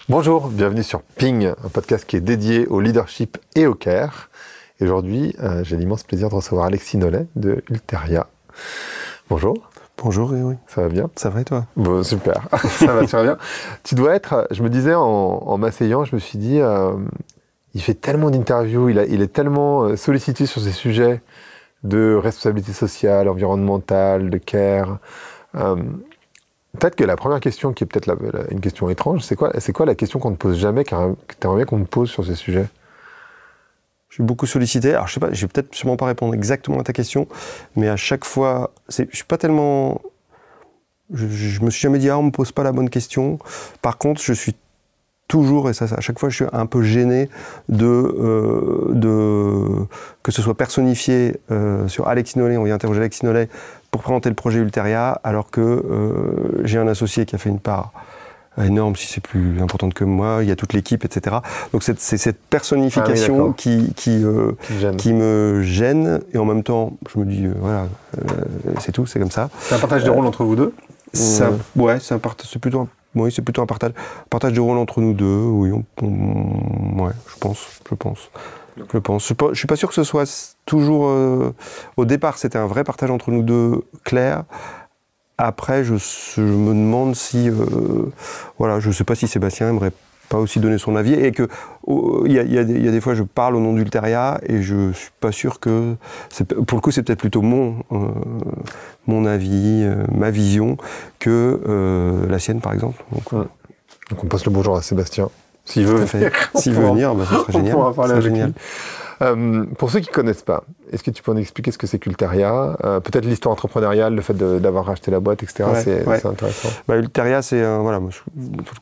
Bonjour, bienvenue sur Ping, un podcast qui est dédié au leadership et au care. Et aujourd'hui, j'ai l'immense plaisir de recevoir Alexis Nollet de Ulteria. Bonjour. Bonjour, oui. Ça va bien? Ça va et toi? Bon, super, ça va très bien. Tu dois être, je me disais en m'asseyant, je me suis dit, il fait tellement d'interviews, il est tellement sollicité sur ces sujets de responsabilité sociale, environnementale, de care. Peut-être que la première question, qui est peut-être une question étrange, c'est quoi la question qu'on ne pose jamais, que tu aimerais bien qu'on te pose sur ces sujets? Je suis beaucoup sollicité. Alors, je sais pas, je vais peut-être sûrement pas répondre exactement à ta question, mais à chaque fois, je suis pas tellement... Je me suis jamais dit, on me pose pas la bonne question. Par contre, je suis toujours, et ça, à chaque fois, je suis un peu gêné que ce soit personnifié sur Alexis Nollet. On vient interroger Alexis Nollet pour présenter le projet Ulteria, alors que j'ai un associé qui a fait une part énorme, si c'est plus importante que moi, il y a toute l'équipe, etc. Donc c'est cette personnification qui me gêne, et en même temps, je me dis, voilà, c'est tout, c'est comme ça. C'est un partage de rôle entre vous deux? Ouais, c'est plutôt un partage de rôle entre nous deux, oui, ouais, je pense. Je suis pas sûr que ce soit toujours... au départ, c'était un vrai partage entre nous deux, clair. Après, je me demande si... voilà, je sais pas si Sébastien aimerait pas aussi donner son avis, et que il y a des fois, je parle au nom d'Ulteria, et je suis pas sûr que... Pour le coup, c'est peut-être plutôt mon avis, ma vision, que la sienne, par exemple. Donc on passe le bonjour à Sébastien. S'il veut venir. S'il veut venir, bah, ça serait génial. On pourra parler avec lui. Pour ceux qui ne connaissent pas, est-ce que tu peux nous expliquer ce que c'est qu'Ulteria? Peut-être l'histoire entrepreneuriale, le fait d'avoir racheté la boîte, etc. C'est intéressant. Bah, Ulteria, c'est voilà, c'est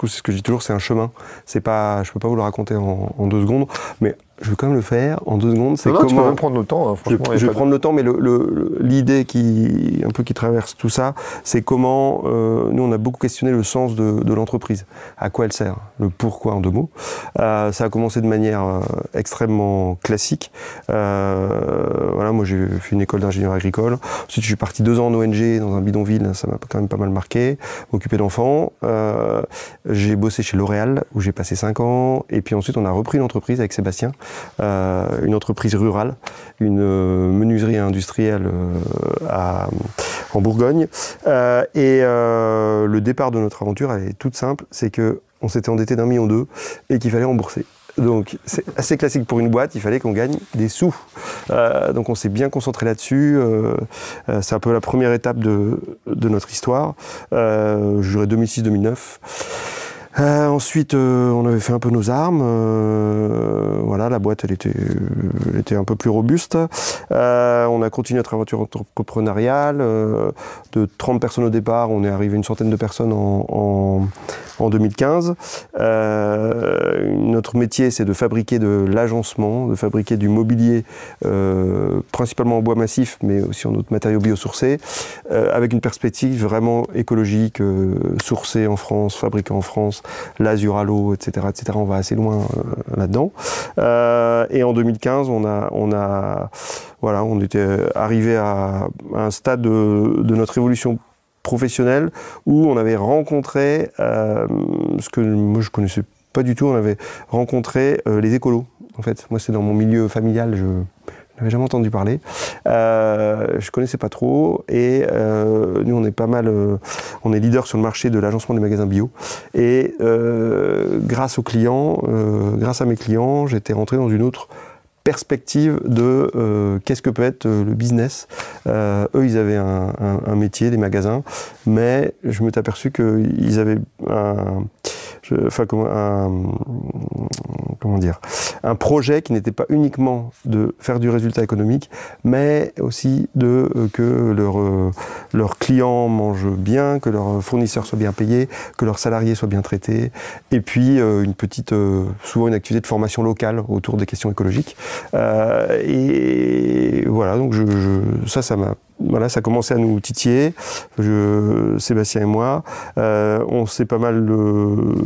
ce que je dis toujours, c'est un chemin. Je ne peux pas vous le raconter en 2 secondes, mais je vais quand même le faire en 2 secondes. C'est tu peux même prendre le temps, hein, franchement. Je vais prendre le temps, mais l'idée qui traverse tout ça, c'est comment nous, on a beaucoup questionné le sens de l'entreprise. À quoi elle sert? Le pourquoi en 2 mots. Ça a commencé de manière extrêmement classique. Voilà, moi, j'ai fait une école d'ingénieur agricole. Ensuite, je suis parti 2 ans en ONG, dans un bidonville. Ça m'a quand même pas mal marqué. M'occuper d'enfants. J'ai bossé chez L'Oréal, où j'ai passé 5 ans. Et puis ensuite, on a repris l'entreprise avec Sébastien. Une entreprise rurale, une menuiserie industrielle en Bourgogne. Le départ de notre aventure, elle est toute simple, c'est qu'on s'était endetté d'1,2 million et qu'il fallait rembourser. Donc c'est assez classique pour une boîte, il fallait qu'on gagne des sous. Donc on s'est bien concentré là-dessus. C'est un peu la première étape de notre histoire. Je dirais 2006-2009. Ensuite, on avait fait un peu nos armes. Voilà, la boîte, elle était un peu plus robuste. On a continué notre aventure entrepreneuriale. De 30 personnes au départ, on est arrivé à une centaine de personnes en 2015. Notre métier, c'est de fabriquer de l'agencement, de fabriquer du mobilier, principalement en bois massif, mais aussi en autres matériaux biosourcés, avec une perspective vraiment écologique, sourcé en France, fabriqué en France, l'azur à l'eau, etc., etc. On va assez loin là-dedans. Et en 2015, on était arrivé à un stade de notre évolution professionnelle où on avait rencontré ce que moi je connaissais pas du tout. On avait rencontré les écolos. En fait, moi c'est dans mon milieu familial, je n'avais jamais entendu parler. Je connaissais pas trop, et nous on est pas mal, on est leader sur le marché de l'agencement des magasins bio. Et grâce à mes clients, j'étais rentré dans une autre perspective de qu'est-ce que peut être le business. Eux, ils avaient un métier, des magasins, mais je me suis aperçu qu'ils avaient un projet qui n'était pas uniquement de faire du résultat économique, mais aussi que leurs clients mangent bien, que leurs fournisseurs soient bien payés, que leurs salariés soient bien traités, et puis souvent une activité de formation locale autour des questions écologiques. Et voilà, donc ça a commencé à nous titiller, Sébastien et moi. On s'est pas mal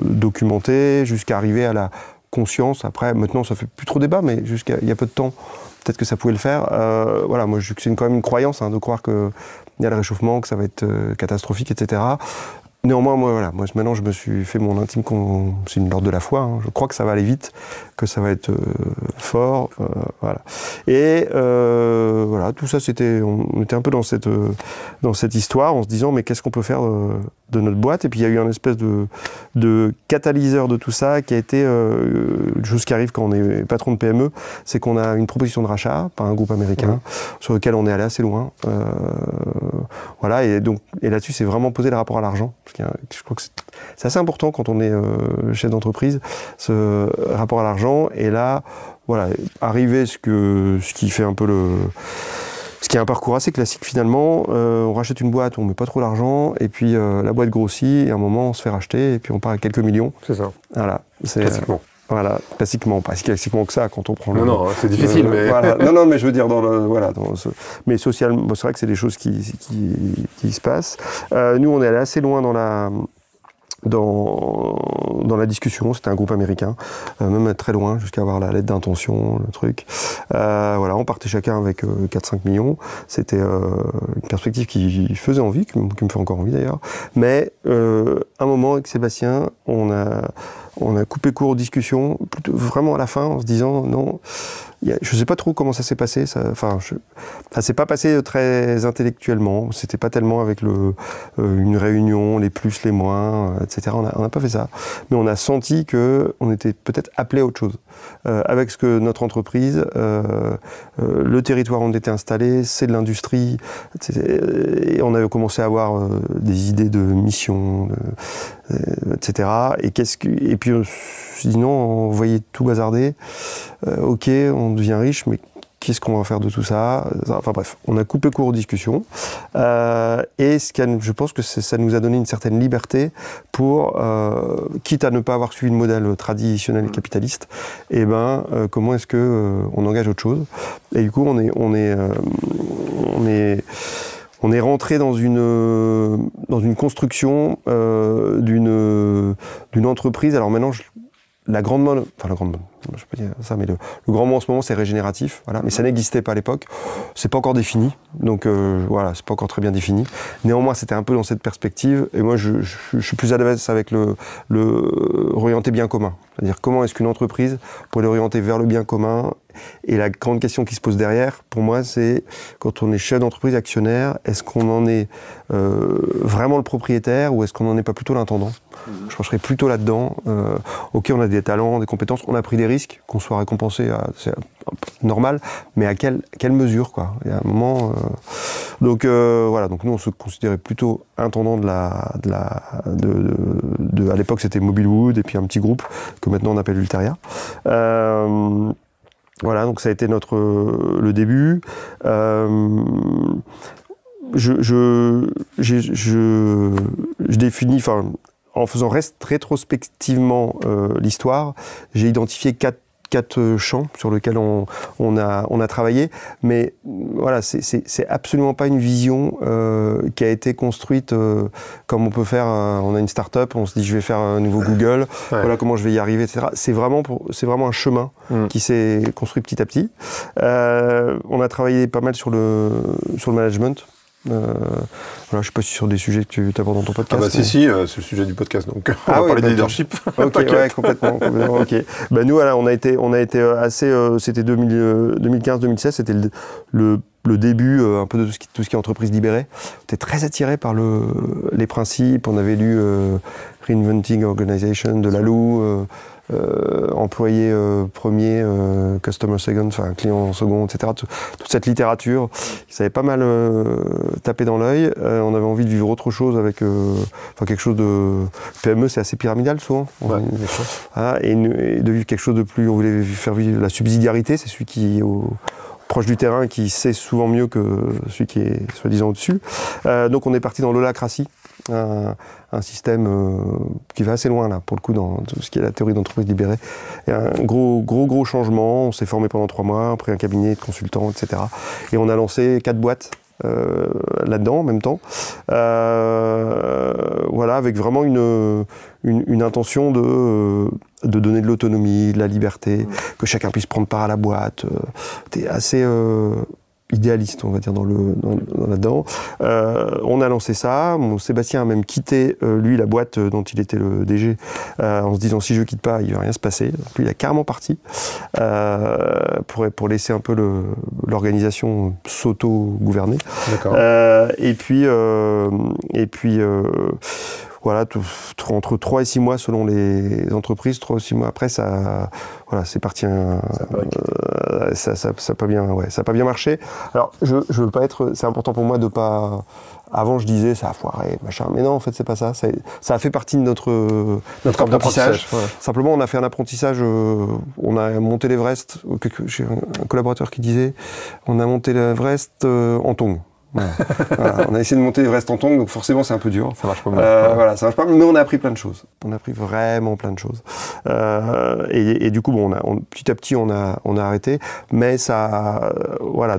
documenté jusqu'à arriver à la conscience. Après, maintenant, ça fait plus trop débat, mais jusqu'à il y a peu de temps, peut-être que ça pouvait le faire. Voilà, moi, c'est quand même une croyance de croire qu'il y a le réchauffement, que ça va être catastrophique, etc. Néanmoins, moi, maintenant, je me suis fait mon intime, c'est une ordre de la foi. Hein. Je crois que ça va aller vite, que ça va être fort, voilà. Et voilà, tout ça, on était un peu dans cette histoire, en se disant, mais qu'est-ce qu'on peut faire de notre boîte? Et puis, il y a eu un espèce de catalyseur de tout ça, qui a été une chose qui arrive quand on est patron de PME, c'est qu'on a une proposition de rachat par un groupe américain, sur lequel on est allé assez loin. Voilà, et là-dessus, c'est vraiment poser le rapport à l'argent. Je crois que c'est assez important quand on est chef d'entreprise, ce rapport à l'argent. Et là, voilà, arriver ce qui fait un peu ce qui est un parcours assez classique finalement. On rachète une boîte, on met pas trop d'argent, et puis la boîte grossit, et à un moment on se fait racheter, et puis on part à quelques millions. C'est ça. Voilà. Classiquement. Voilà, classiquement, pas si classiquement que ça quand on prend le... Non, c'est difficile, mais... Voilà. Non, mais je veux dire, mais socialement, c'est vrai que c'est des choses qui se passent. Nous, on est allé assez loin dans la discussion, c'était un groupe américain, même très loin, jusqu'à avoir la lettre d'intention, le truc. Voilà, on partait chacun avec 4-5 millions. C'était une perspective qui faisait envie, qui me fait encore envie d'ailleurs. Mais un moment avec Sébastien, on a coupé court aux discussions, plutôt vraiment à la fin, en se disant non. Je ne sais pas trop comment ça s'est passé. Ça s'est pas passé très intellectuellement. C'était pas tellement avec une réunion, les plus, les moins, etc. On n'a pas fait ça. Mais on a senti qu'on était peut-être appelé à autre chose. Avec ce que notre entreprise, le territoire où on était installé, c'est de l'industrie. Et on avait commencé à avoir des idées de mission, etc. Et puis on s'est dit non, on voyait tout bazarder. Ok, on devient riche, mais qu'est-ce qu'on va faire de tout ça? Enfin bref, on a coupé court aux discussions. Et je pense que ça nous a donné une certaine liberté pour, quitte à ne pas avoir suivi le modèle traditionnel et capitaliste, comment est-ce qu'on engage autre chose? Et du coup, on est rentré dans une construction d'une entreprise. Alors maintenant, la grande mode, je peux dire ça, mais le grand mot en ce moment, c'est régénératif. Voilà, mais ça n'existait pas à l'époque. C'est pas encore défini, donc voilà, c'est pas encore très bien défini. Néanmoins, c'était un peu dans cette perspective. Et moi, je suis plus à l'aise avec le orienter bien commun. C'est-à-dire comment est-ce qu'une entreprise pourrait l'orienter vers le bien commun. Et la grande question qui se pose derrière, pour moi, c'est quand on est chef d'entreprise, actionnaire, est-ce qu'on en est vraiment le propriétaire ou est-ce qu'on n'en est pas plutôt l'intendant? Je pencherais plutôt là-dedans. Ok, on a des talents, des compétences, on a pris des risques, qu'on soit récompensé, c'est normal, mais à quelle mesure, quoi? Il y a un moment... Donc voilà, donc nous on se considérait plutôt intendant à l'époque c'était Mobilewood et puis un petit groupe que maintenant on appelle Ulteria. Voilà, donc ça a été le début. Je définis, en faisant rétrospectivement l'histoire, j'ai identifié quatre champs sur lesquels on a travaillé, mais voilà, c'est absolument pas une vision qui a été construite comme on peut faire. On a une start-up, on se dit je vais faire un nouveau Google, voilà comment je vais y arriver, etc. C'est vraiment un chemin qui s'est construit petit à petit. On a travaillé pas mal sur le management. Voilà, je sais pas si sur des sujets que tu abordes dans ton podcast. Ah bah si, c'est le sujet du podcast, donc on va parler de leadership. Ok, ouais, complètement, ok. Bah nous, voilà, on a été assez, c'était 2015-2016, c'était le début un peu de tout ce qui est entreprise libérée. On était très attiré par les principes. On avait lu Reinventing Organization de Laloux, employé premier, customer second, enfin client second, etc. Toute cette littérature qui s'avait pas mal tapé dans l'œil. On avait envie de vivre autre chose avec quelque chose de... PME, c'est assez pyramidal souvent. Ouais, et de vivre quelque chose de plus... On voulait faire vivre la subsidiarité, c'est celui qui est proche du terrain, qui sait souvent mieux que celui qui est soi-disant au-dessus. Donc on est parti dans l'holacratie, un système qui va assez loin là, pour le coup, dans tout ce qui est la théorie d'entreprise libérée. Et un gros changement. On s'est formé pendant 3 mois, pris un cabinet de consultants, etc. Et on a lancé 4 boîtes là-dedans en même temps. Voilà, avec vraiment une intention de donner de l'autonomie, de la liberté, que chacun puisse prendre part à la boîte. C'était assez idéaliste, on va dire, là-dedans. On a lancé ça. Sébastien a même quitté, lui, la boîte dont il était le DG, en se disant, si je quitte pas, il va rien se passer. Donc, lui, il a carrément parti pour laisser un peu l'organisation s'auto-gouverner. Et puis voilà, entre 3 et 6 mois selon les entreprises, 3 ou 6 mois après, voilà, c'est parti. Ça n'a pas bien marché. Alors, je veux pas être. C'est important pour moi de pas. Avant, je disais ça a foiré, machin. Mais non, en fait, c'est pas ça. Ça a fait partie de notre apprentissage. Ouais. Simplement, on a fait un apprentissage. On a monté l'Everest. J'ai un collaborateur qui disait, on a monté l'Everest en tongs. Voilà. Voilà. On a essayé de monter l'Everest en tongs, donc forcément c'est un peu dur. Ça marche pas mal. Voilà, ça marche pas, mais on a appris plein de choses. On a appris vraiment plein de choses. Et du coup, bon, petit à petit, on a arrêté, mais ça, voilà,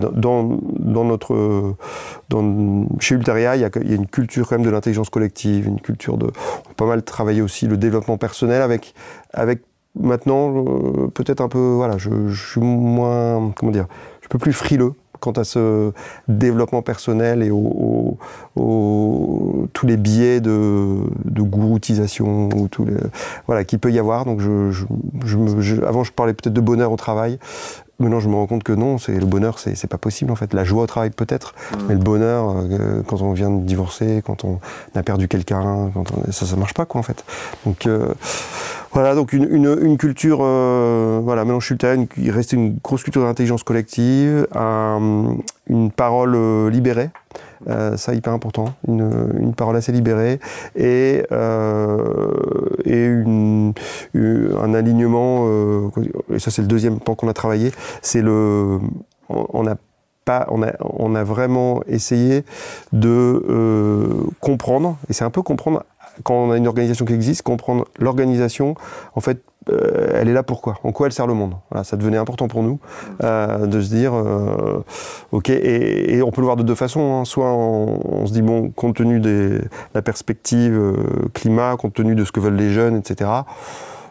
chez Ulteria, il y a une culture quand même de l'intelligence collective, une culture on a pas mal travaillé aussi le développement personnel avec maintenant peut-être un peu, voilà, je suis moins, comment dire, je suis un peu plus frileux quant à ce développement personnel et tous les biais de gouroutisation ou voilà, qu'il peut y avoir. Donc avant, je parlais peut-être de bonheur au travail. Maintenant, je me rends compte que non, le bonheur, c'est pas possible en fait. La joie au travail peut-être, mais le bonheur, quand on vient de divorcer, quand on a perdu quelqu'un, ça marche pas quoi en fait. Donc voilà, donc une culture, voilà, maintenant je suis Ulteria, il reste une grosse culture d'intelligence collective, une parole libérée. Ça hyper important, une parole assez libérée et un alignement, et ça c'est le deuxième point qu'on a travaillé, c'est on a vraiment essayé de comprendre, et c'est un peu comprendre quand on a une organisation qui existe, comprendre l'organisation, en fait, elle est là pourquoi, en quoi elle sert le monde. Voilà, ça devenait important pour nous de se dire, ok, et on peut le voir de deux façons, hein. Soit on se dit, bon, compte tenu de la perspective climat, compte tenu de ce que veulent les jeunes, etc.,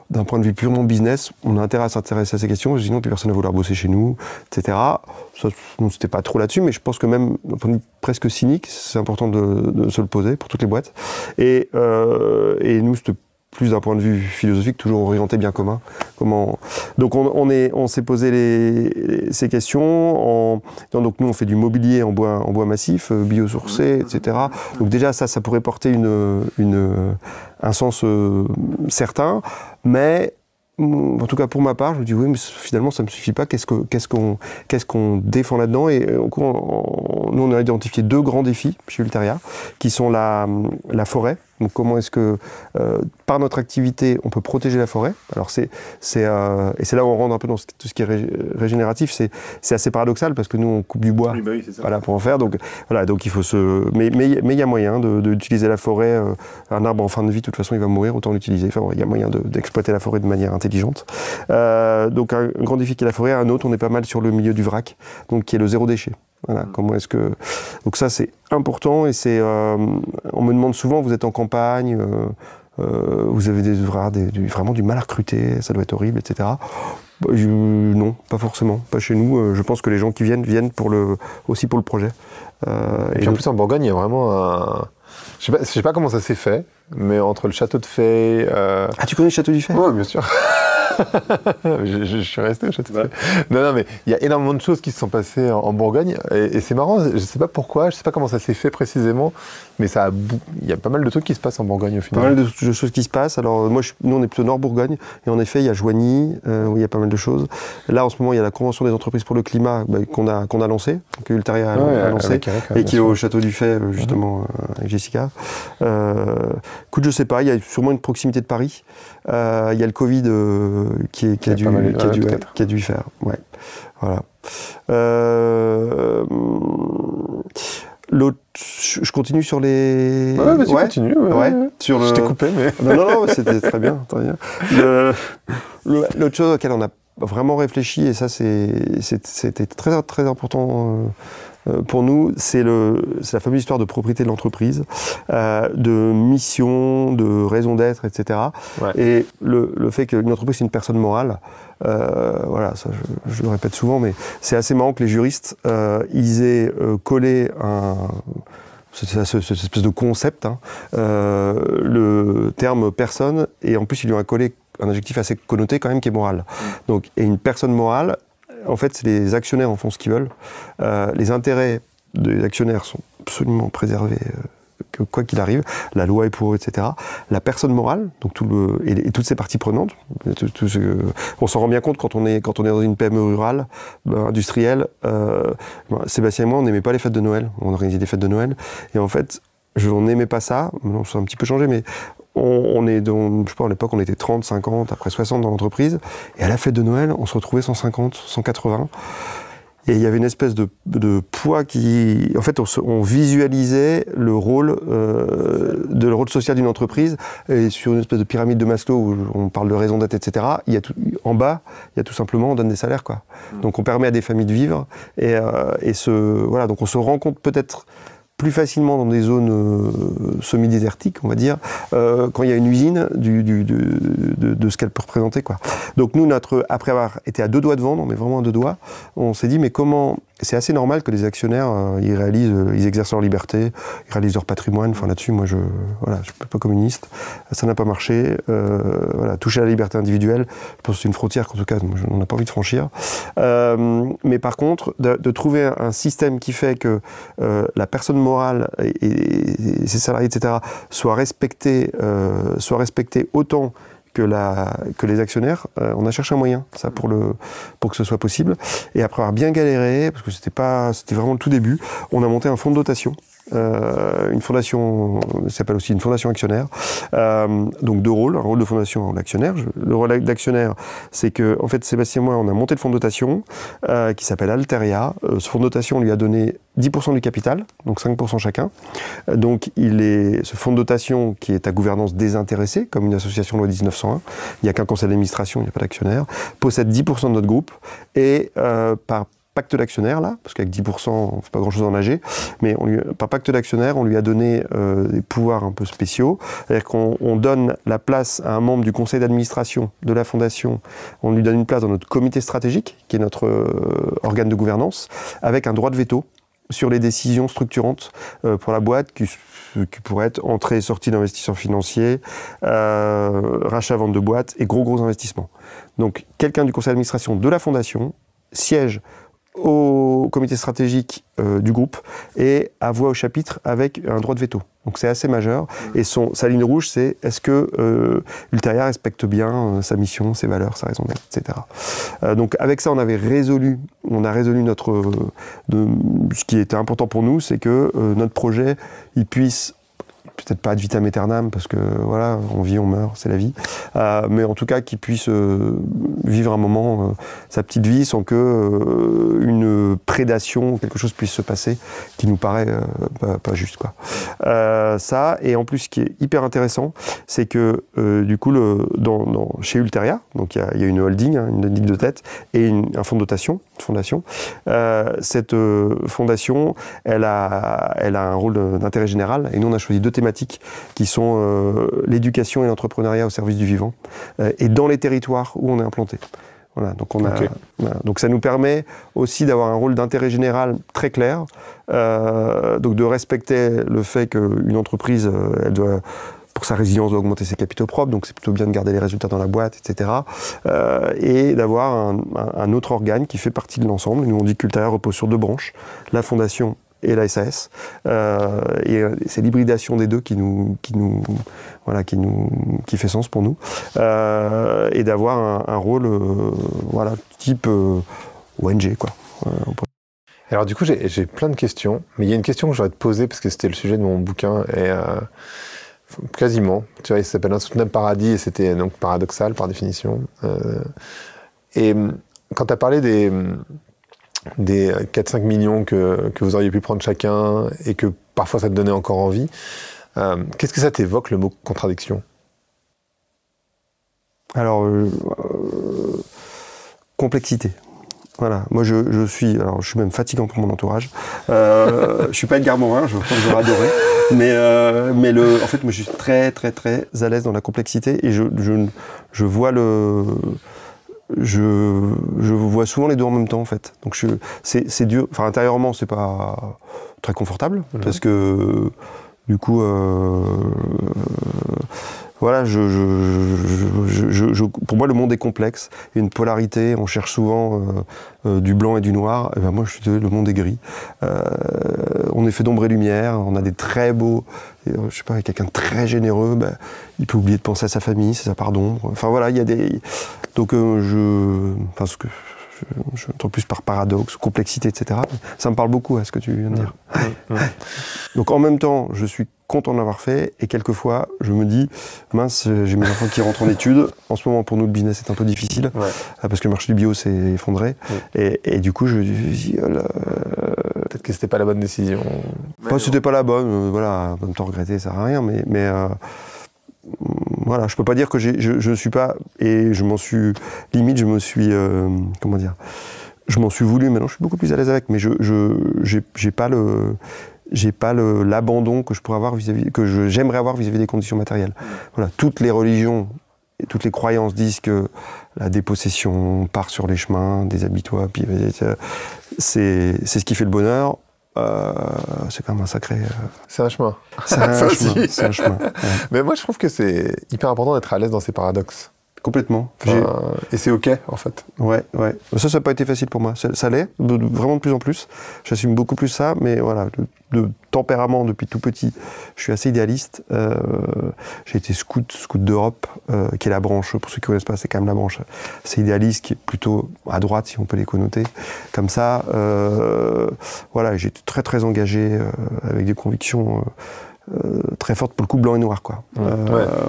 d'un point de vue purement business, on a intérêt à s'intéresser à ces questions, sinon plus personne ne va vouloir bosser chez nous, etc. Ça, c'était pas trop là-dessus, mais je pense que même d'un point de vue presque cynique, c'est important de se le poser pour toutes les boîtes. Et nous, c'était plus d'un point de vue philosophique, toujours orienté bien commun. Donc on s'est posé ces questions. Donc nous, on fait du mobilier en bois massif, biosourcé, etc. Donc déjà, ça pourrait porter un sens certain, mais en tout cas pour ma part, je me dis oui, mais finalement ça ne me suffit pas. Qu'est-ce qu'on défend là-dedans? Et nous, on a identifié 2 grands défis chez Ulteria, qui sont la forêt. Donc comment est-ce que, par notre activité, on peut protéger la forêt? Alors et c'est là où on rentre un peu dans tout ce qui est régénératif. C'est assez paradoxal parce que nous, on coupe du bois, oui, c'est ça. Voilà, pour en faire. Donc voilà, donc il faut mais il y a moyen d'utiliser la forêt. Un arbre en fin de vie, de toute façon, il va mourir, autant l'utiliser. Enfin, il y a moyen d'exploiter la forêt de manière intelligente. Donc un grand défi qui est la forêt. Un autre, on est pas mal sur le milieu du vrac, donc qui est le zéro déchet. Voilà, comment est-ce que... Donc ça, c'est important et on me demande souvent, vous êtes en campagne, vous avez vraiment du mal à recruter, ça doit être horrible, etc. Non, pas forcément, pas chez nous. Je pense que les gens qui viennent aussi pour le projet. Et puis en plus, en Bourgogne, il y a vraiment je sais pas comment ça s'est fait, mais entre le château de Fay... Ah, tu connais le château du Fay? Oui, bien sûr. je suis resté au château de Fay. Non, mais il y a énormément de choses qui se sont passées en Bourgogne, et c'est marrant, je sais pas pourquoi, je sais pas comment ça s'est fait précisément, mais il y a pas mal de trucs qui se passent en Bourgogne au final. Pas mal de choses qui se passent. Alors nous, on est plutôt Nord-Bourgogne, et en effet, il y a Joigny, où il y a pas mal de choses. Là, en ce moment, il y a la Convention des entreprises pour le climat qu'on a lancée, que Ulteria a lancée, et qui est au château du Fay, justement, avec Jessica. Écoute, je sais pas, il y a sûrement une proximité de Paris. Il y a le Covid qui a dû faire. Ouais. Voilà. L'autre, je continue sur les... Ouais, vas-y, continue. Ouais. Je t'ai coupé, mais... Non, c'était très bien. L'autre chose auquel on a vraiment réfléchi, et ça c'était très, très important pour nous, c'est la fameuse histoire de propriété de l'entreprise, de mission, de raison d'être, etc. Ouais. Et le fait qu'une entreprise c'est une personne morale, voilà, ça je le répète souvent, mais c'est assez marrant que les juristes, ils aient collé cette espèce de concept, hein, le terme personne, et en plus ils lui ont collé un adjectif assez connoté quand même qui est moral. Donc, et une personne morale, en fait, les actionnaires en font ce qu'ils veulent. Les intérêts des actionnaires sont absolument préservés, quoi qu'il arrive. La loi est pour eux, etc. La personne morale, donc et toutes ces parties prenantes, on s'en rend bien compte quand on est dans une PME rurale, industrielle. Sébastien et moi, on n'aimait pas les fêtes de Noël. On organisait des fêtes de Noël. Et en fait, on n'aimait pas ça. Maintenant, ça a un petit peu changé, mais on est dans, je sais pas, à l'époque, on était 30, 50, après 60 dans l'entreprise. Et à la fête de Noël, on se retrouvait 150, 180. Et il y avait une espèce de poids qui... En fait, on visualisait le rôle social d'une entreprise. Et sur une espèce de pyramide de Maslow, où on parle de raison d'être, etc., en bas, il y a tout simplement, on donne des salaires, quoi. Donc on permet à des familles de vivre. Voilà, donc on se rend compte peut-être plus facilement dans des zones semi-désertiques, on va dire, quand il y a une usine de ce qu'elle peut représenter, quoi. Donc nous, après avoir été à 2 doigts de vendre, mais vraiment à 2 doigts, on s'est dit, mais comment... C'est assez normal que les actionnaires, ils exercent leur liberté, ils réalisent leur patrimoine. Enfin là-dessus, moi, je suis pas communiste. Ça n'a pas marché. Voilà, toucher à la liberté individuelle, je pense que c'est une frontière qu'en tout cas, on n'a pas envie de franchir. Mais par contre, de trouver un système qui fait que la personne morale et ses salariés, etc., soient respectés autant que les actionnaires, on a cherché un moyen, ça, pour que ce soit possible. Et après avoir bien galéré, parce que c'était vraiment le tout début, on a monté un fonds de dotation. Une fondation, ça s'appelle aussi une fondation actionnaire. Donc 2 rôles, un rôle de fondation d'actionnaire. Le rôle d'actionnaire, c'est que, en fait, Sébastien et moi, on a monté le fonds de dotation qui s'appelle Alteria. Ce fonds de dotation, on lui a donné 10% du capital, donc 5% chacun. Donc ce fonds de dotation, qui est à gouvernance désintéressée, comme une association loi 1901, il n'y a qu'un conseil d'administration, il n'y a pas d'actionnaire, possède 10% de notre groupe, et par pacte d'actionnaire, là, parce qu'avec 10%, on ne fait pas grand-chose en AG, mais par pacte d'actionnaire, on lui a donné des pouvoirs un peu spéciaux. C'est-à-dire qu'on donne la place à un membre du conseil d'administration de la fondation, on lui donne une place dans notre comité stratégique, qui est notre organe de gouvernance, avec un droit de veto sur les décisions structurantes pour la boîte, qui pourrait être entrée et sortie d'investisseurs financiers, rachat-vente de boîtes et gros investissements. Donc, quelqu'un du conseil d'administration de la fondation siège au comité stratégique du groupe et à voix au chapitre avec un droit de veto. Donc c'est assez majeur. Et sa ligne rouge, c'est est-ce que Ulteria respecte bien sa mission, ses valeurs, sa raison d'être, etc. Donc avec ça, on a résolu ce qui était important pour nous, c'est que notre projet, il puisse peut-être pas ad vitam aeternam, parce que voilà, on vit, on meurt, c'est la vie, mais en tout cas qu'il puisse vivre un moment sa petite vie sans que une prédation, quelque chose puisse se passer qui nous paraît pas juste, quoi. Ça, et en plus ce qui est hyper intéressant, c'est que du coup chez Ulteria, donc il y a une holding, hein, une holding de tête et un fonds de dotation, une fondation. Cette fondation, elle a un rôle d'intérêt général, et nous on a choisi 2 thématiques qui sont l'éducation et l'entrepreneuriat au service du vivant, et dans les territoires où on est implanté. Voilà, donc donc ça nous permet aussi d'avoir un rôle d'intérêt général très clair, donc de respecter le fait qu'une entreprise, elle doit, pour sa résilience, doit augmenter ses capitaux propres, donc c'est plutôt bien de garder les résultats dans la boîte, etc. Et d'avoir un autre organe qui fait partie de l'ensemble. Nous on dit qu'Ulteria repose sur 2 branches, la fondation et la SAS, et c'est l'hybridation des deux qui fait sens pour nous, et d'avoir un rôle type ONG, quoi. Alors du coup, j'ai plein de questions, mais il y a une question que j'aurais te poser parce que c'était le sujet de mon bouquin, et quasiment, tu vois, il s'appelle Insoutenable Paradis, et c'était donc paradoxal par définition. Et quand tu as parlé des 4-5 millions que vous auriez pu prendre chacun, et que parfois ça te donnait encore envie, qu'est-ce que ça t'évoque, le mot contradiction ? Alors, complexité. Voilà, moi je suis même fatigant pour mon entourage. Je suis pas Edgar Morin, je pense que j'aurais adoré. Mais en fait, moi je suis très très très à l'aise dans la complexité et je vois je vois souvent les deux en même temps en fait. Donc c'est dur. Enfin intérieurement c'est pas très confortable parce que du coup voilà, pour moi, le monde est complexe. Il y a une polarité, on cherche souvent du blanc et du noir. Et ben moi, le monde est gris. On est fait d'ombre et lumière, on a des très beaux... je sais pas, quelqu'un de très généreux, ben, il peut oublier de penser à sa famille, c'est sa part d'ombre. Enfin voilà, il y a des... Donc enfin, ce que je entends plus par paradoxe, complexité, etc. Ça me parle beaucoup à ce que tu viens de dire. Donc en même temps, je suis content d'en avoir fait et quelquefois je me dis mince, j'ai mes enfants qui rentrent en études, en ce moment pour nous le business est un peu difficile parce que le marché du bio s'est effondré et du coup je dis peut-être que c'était pas la bonne décision. C'était pas la bonne, voilà, en même temps regretter ça sert à rien mais voilà, je peux pas dire que je suis pas et je m'en suis limite je me suis comment dire, je m'en suis voulu, maintenant je suis beaucoup plus à l'aise avec, mais j'ai pas l'abandon que je pourrais avoir j'aimerais avoir vis-à-vis des conditions matérielles. Voilà, toutes les religions et toutes les croyances disent que la dépossession part sur les chemins, déshabille-toi, puis c'est ce qui fait le bonheur. C'est quand même un sacré... C'est un chemin. C'est un chemin. Ouais. Mais moi je trouve que c'est hyper important d'être à l'aise dans ces paradoxes. Complètement. Et c'est ok, en fait. Ouais. Ça n'a pas été facile pour moi. Ça l'est, vraiment de plus en plus. J'assume beaucoup plus ça, mais voilà, de tempérament depuis tout petit, je suis assez idéaliste. J'ai été scout d'Europe, qui est la branche, pour ceux qui ne connaissent pas, c'est quand même la branche. C'est idéaliste, qui est plutôt à droite, si on peut les connoter. Comme ça, voilà, j'ai été très très engagé, avec des convictions très fortes, pour le coup blanc et noir, quoi.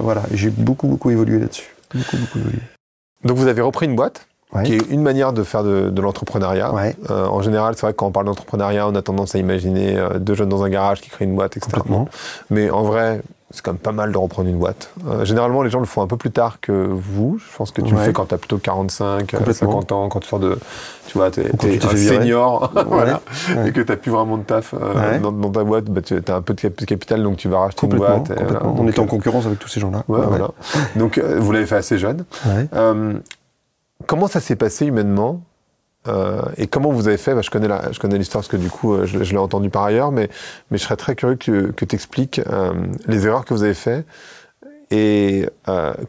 Voilà, j'ai beaucoup évolué là-dessus. Beaucoup évolué. Donc vous avez repris une boîte, qui est une manière de faire de l'entrepreneuriat. En général, c'est vrai que quand on parle d'entrepreneuriat, on a tendance à imaginer deux jeunes dans un garage qui créent une boîte, etc. Mais en vrai, c'est quand même pas mal de reprendre une boîte. Généralement, les gens le font un peu plus tard que vous. Je pense que tu le fais quand tu as plutôt 45, 50 ans, quand tu sors de... Tu vois, t'es un senior, voilà, et que tu n'as plus vraiment de taf dans ta boîte, bah, tu as un peu de capital, donc tu vas racheter une boîte. Voilà. On est en concurrence avec tous ces gens-là. Voilà. Donc, vous l'avez fait assez jeune. Comment ça s'est passé humainement et comment vous avez fait? Je connais l'histoire parce que du coup, je l'ai entendu par ailleurs, mais je serais très curieux que tu expliques les erreurs que vous avez faites et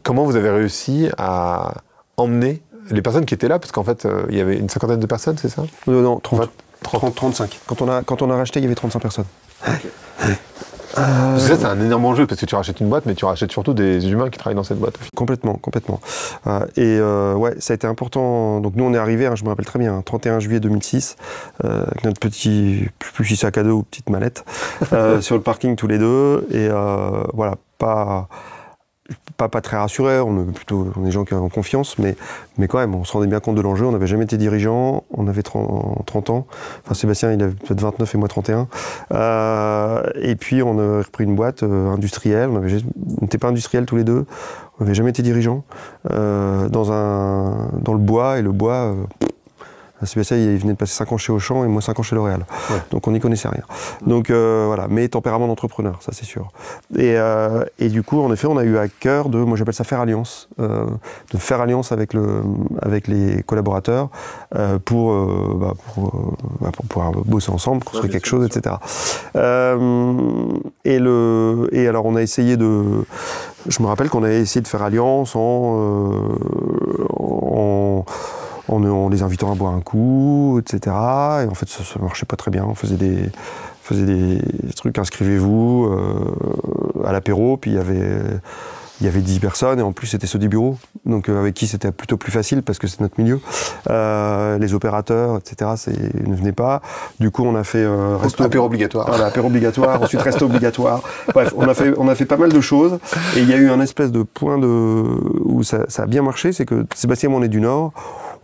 comment vous avez réussi à emmener les personnes qui étaient là, parce qu'en fait, il y avait une cinquantaine de personnes, c'est ça? Non, 35. Quand on a racheté, il y avait 35 personnes. Ça, c'est un énorme enjeu, parce que tu rachètes une boîte, mais tu rachètes surtout des humains qui travaillent dans cette boîte. Complètement. Ouais, ça a été important. Donc nous, on est arrivés, je me rappelle très bien, 31 juillet 2006, avec notre plus petit sac à dos ou petite mallette, sur le parking tous les deux, et voilà, pas très rassurés, on est des gens qui ont confiance, mais quand même, on se rendait bien compte de l'enjeu. On n'avait jamais été dirigeant, on avait 30 ans. Enfin, Sébastien, il avait peut-être 29 et moi 31. Et puis, on a repris une boîte industrielle. On n'était pas industriels tous les deux. On n'avait jamais été dirigeant. Dans le bois, et le bois... Sébastien, il venait de passer 5 ans chez Auchan et moi 5 ans chez L'Oréal. Donc on n'y connaissait rien. Donc voilà, mais tempérament d'entrepreneur, ça c'est sûr. Et du coup, en effet, on a eu à cœur moi j'appelle ça faire alliance, de faire alliance avec les collaborateurs pour pouvoir bosser ensemble, construire quelque chose, etc. Et alors on a essayé je me rappelle qu'on a essayé de faire alliance en les invitant à boire un coup, etc. Et en fait, ça marchait pas très bien. On faisait des trucs, inscrivez-vous à l'apéro, puis il y avait 10 personnes, et en plus, c'était ceux du bureau, donc avec qui c'était plutôt plus facile, parce que c'est notre milieu. Les opérateurs, etc., ils ne venaient pas. Du coup, on a fait... apéro obligatoire. Voilà, apéro obligatoire, ensuite resto obligatoire. Bref, on a fait pas mal de choses, et il y a eu un espèce de point où ça a bien marché, c'est que Sébastien et moi, on est du Nord.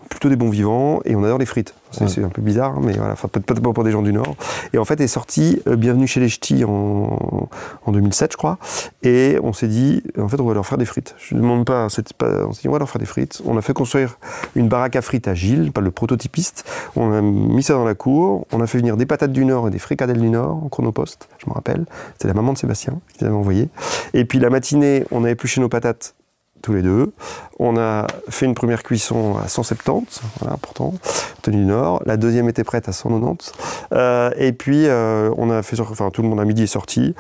plutôt des bons vivants et on adore les frites. C'est un peu bizarre, mais voilà, enfin, peut-être pas pour des gens du Nord. Et en fait, est sorti Bienvenue chez les Ch'tis en 2007, je crois. Et on s'est dit, en fait, on va leur faire des frites. Je ne demande pas, on s'est dit, on va leur faire des frites. On a fait construire une baraque à frites à Gilles, pas le prototypiste. On a mis ça dans la cour. On a fait venir des patates du Nord et des fricadelles du Nord en chronopost, je me rappelle. C'était la maman de Sébastien qui les avait envoyées. Et puis la matinée, on a épluché nos patates tous les deux. On a fait une première cuisson à 170, voilà, pourtant, tenue du Nord. La deuxième était prête à 190. Et puis, on a fait, enfin, tout le monde à midi est sorti.